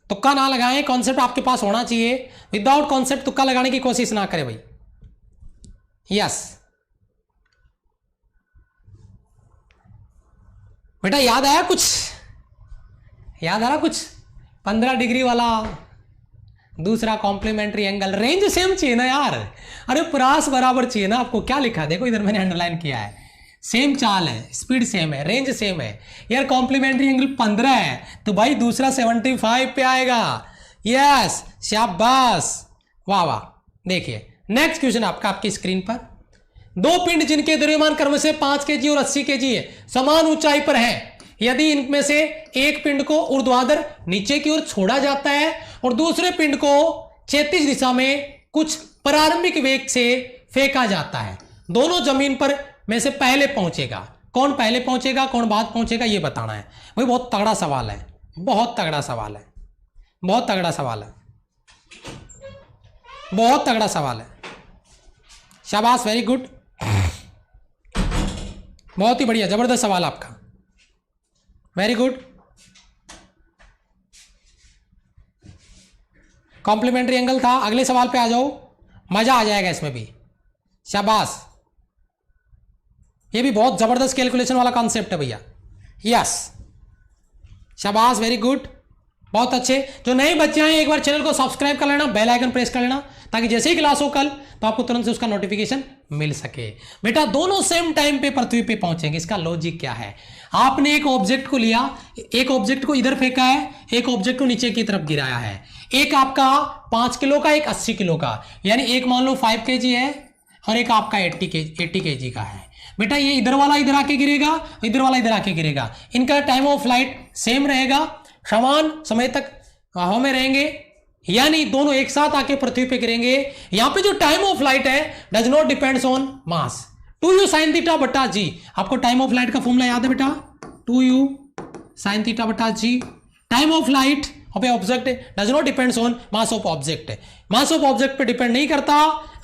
तुक्का ना लगाएं, कॉन्सेप्ट आपके पास होना चाहिए। विदाउट कॉन्सेप्ट तुक्का लगाने की कोशिश ना करें भाई। यस बेटा, याद आया कुछ, याद आ रहा कुछ। 15 डिग्री वाला दूसरा कॉम्प्लीमेंट्री एंगल, रेंज सेम चाहिए ना यार, अरे परास बराबर चाहिए ना आपको। क्या लिखा है देखो इधर, मैंने अंडरलाइन किया है, सेम चाल है, स्पीड सेम है, रेंज सेम है यार। कॉम्प्लीमेंट्री एंगल 15 है तो भाई दूसरा 75 पे आएगा। यस, शाबाश, वाह वाह। देखिए नेक्स्ट क्वेश्चन आपका आपकी स्क्रीन पर, 2 पिंड जिनके द्रव्यमान क्रम से 5 kg और 80 kg है, समान ऊंचाई पर है। यदि इनमें से एक पिंड को ऊर्ध्वाधर नीचे की ओर छोड़ा जाता है और दूसरे पिंड को क्षैतिज दिशा में कुछ प्रारंभिक वेग से फेंका जाता है, दोनों जमीन पर में से पहले पहुंचेगा। कौन पहले पहुंचेगा कौन बाद पहुंचेगा ये बताना है भाई। बहुत तगड़ा सवाल है, बहुत तगड़ा सवाल है, बहुत तगड़ा सवाल है, बहुत तगड़ा सवाल है। शाबाश, वेरी गुड, बहुत ही बढ़िया, जबरदस्त सवाल आपका, वेरी गुड। कॉम्प्लीमेंट्री एंगल था। अगले सवाल पे आ जाओ, मजा आ जाएगा इसमें भी। शाबाश, ये भी बहुत जबरदस्त कैलकुलेशन वाला कॉन्सेप्ट है भैया। यस, शाबाश, वेरी गुड, बहुत अच्छे। जो नए बच्चे हैं एक बार चैनल को सब्सक्राइब कर लेना, बेल आइकन प्रेस कर लेना, ताकि जैसे ही क्लास हो कल तो आपको तुरंत से उसका नोटिफिकेशन मिल सके। बेटा दोनों सेम टाइम पे पृथ्वी पे पहुंचेंगे। इसका लॉजिक क्या है, आपने एक ऑब्जेक्ट को लिया, एक ऑब्जेक्ट को इधर फेंका है, एक ऑब्जेक्ट को नीचे की तरफ गिराया है। एक आपका 5 किलो का, एक 80 किलो का, यानी एक मान लो 5 kg है और एक आपका 80 kg का है। बेटा ये इधर वाला इधर आके गिरेगा, इधर वाला इधर आके गिरेगा। इनका टाइम ऑफ फ्लाइट सेम रहेगा, समान समय तक हवा में रहेंगे, यानी दोनों एक साथ आके पृथ्वी पे गिरेंगे। यहां पे जो टाइम ऑफ फ्लाइट है does not depends on mass. 2u sin theta बटा जी, आपको टाइम ऑफ फ्लाइट का फॉर्मूला याद है बेटा, 2u sin थीटा बटा G. Time of flight of object does not depends on mass of object, mass of object पे depend नहीं करता।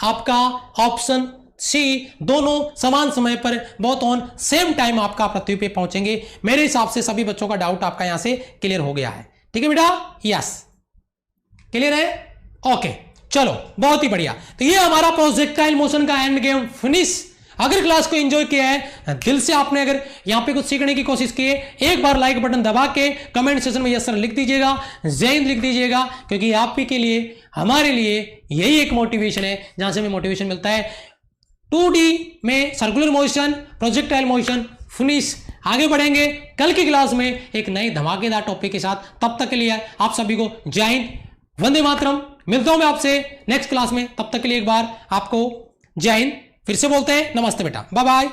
आपका ऑप्शन सी, दोनों समान समय पर बोथ ऑन सेम टाइम आपका पृथ्वी पे पहुंचेंगे। मेरे हिसाब से सभी बच्चों का डाउट आपका यहां से क्लियर हो गया है। ठीक है बेटा, यस, क्लियर है, ओके, चलो बहुत ही बढ़िया। तो ये हमारा प्रोजेक्टाइल मोशन का एंड गेम फिनिश। अगर क्लास को एंजॉय किया है, दिल से आपने अगर यहां पे कुछ सीखने की कोशिश की है, एक बार लाइक बटन दबा के कमेंट सेक्शन में यस सर लिख दीजिएगा, जय हिंद लिख दीजिएगा, क्योंकि आप ही के लिए, हमारे लिए यही एक मोटिवेशन है जहां से हमें मोटिवेशन मिलता है। 2D में circular motion, projectile motion finish. आगे बढ़ेंगे कल की क्लास में एक नई धमाकेदार टॉपिक के साथ। तब तक के लिए आप सभी को जय हिंद, वंदे मातरम। मिलता हूं मैं आपसे नेक्स्ट क्लास में, तब तक के लिए एक बार आपको जय हिंद फिर से बोलते हैं, नमस्ते बेटा, बाय बाय।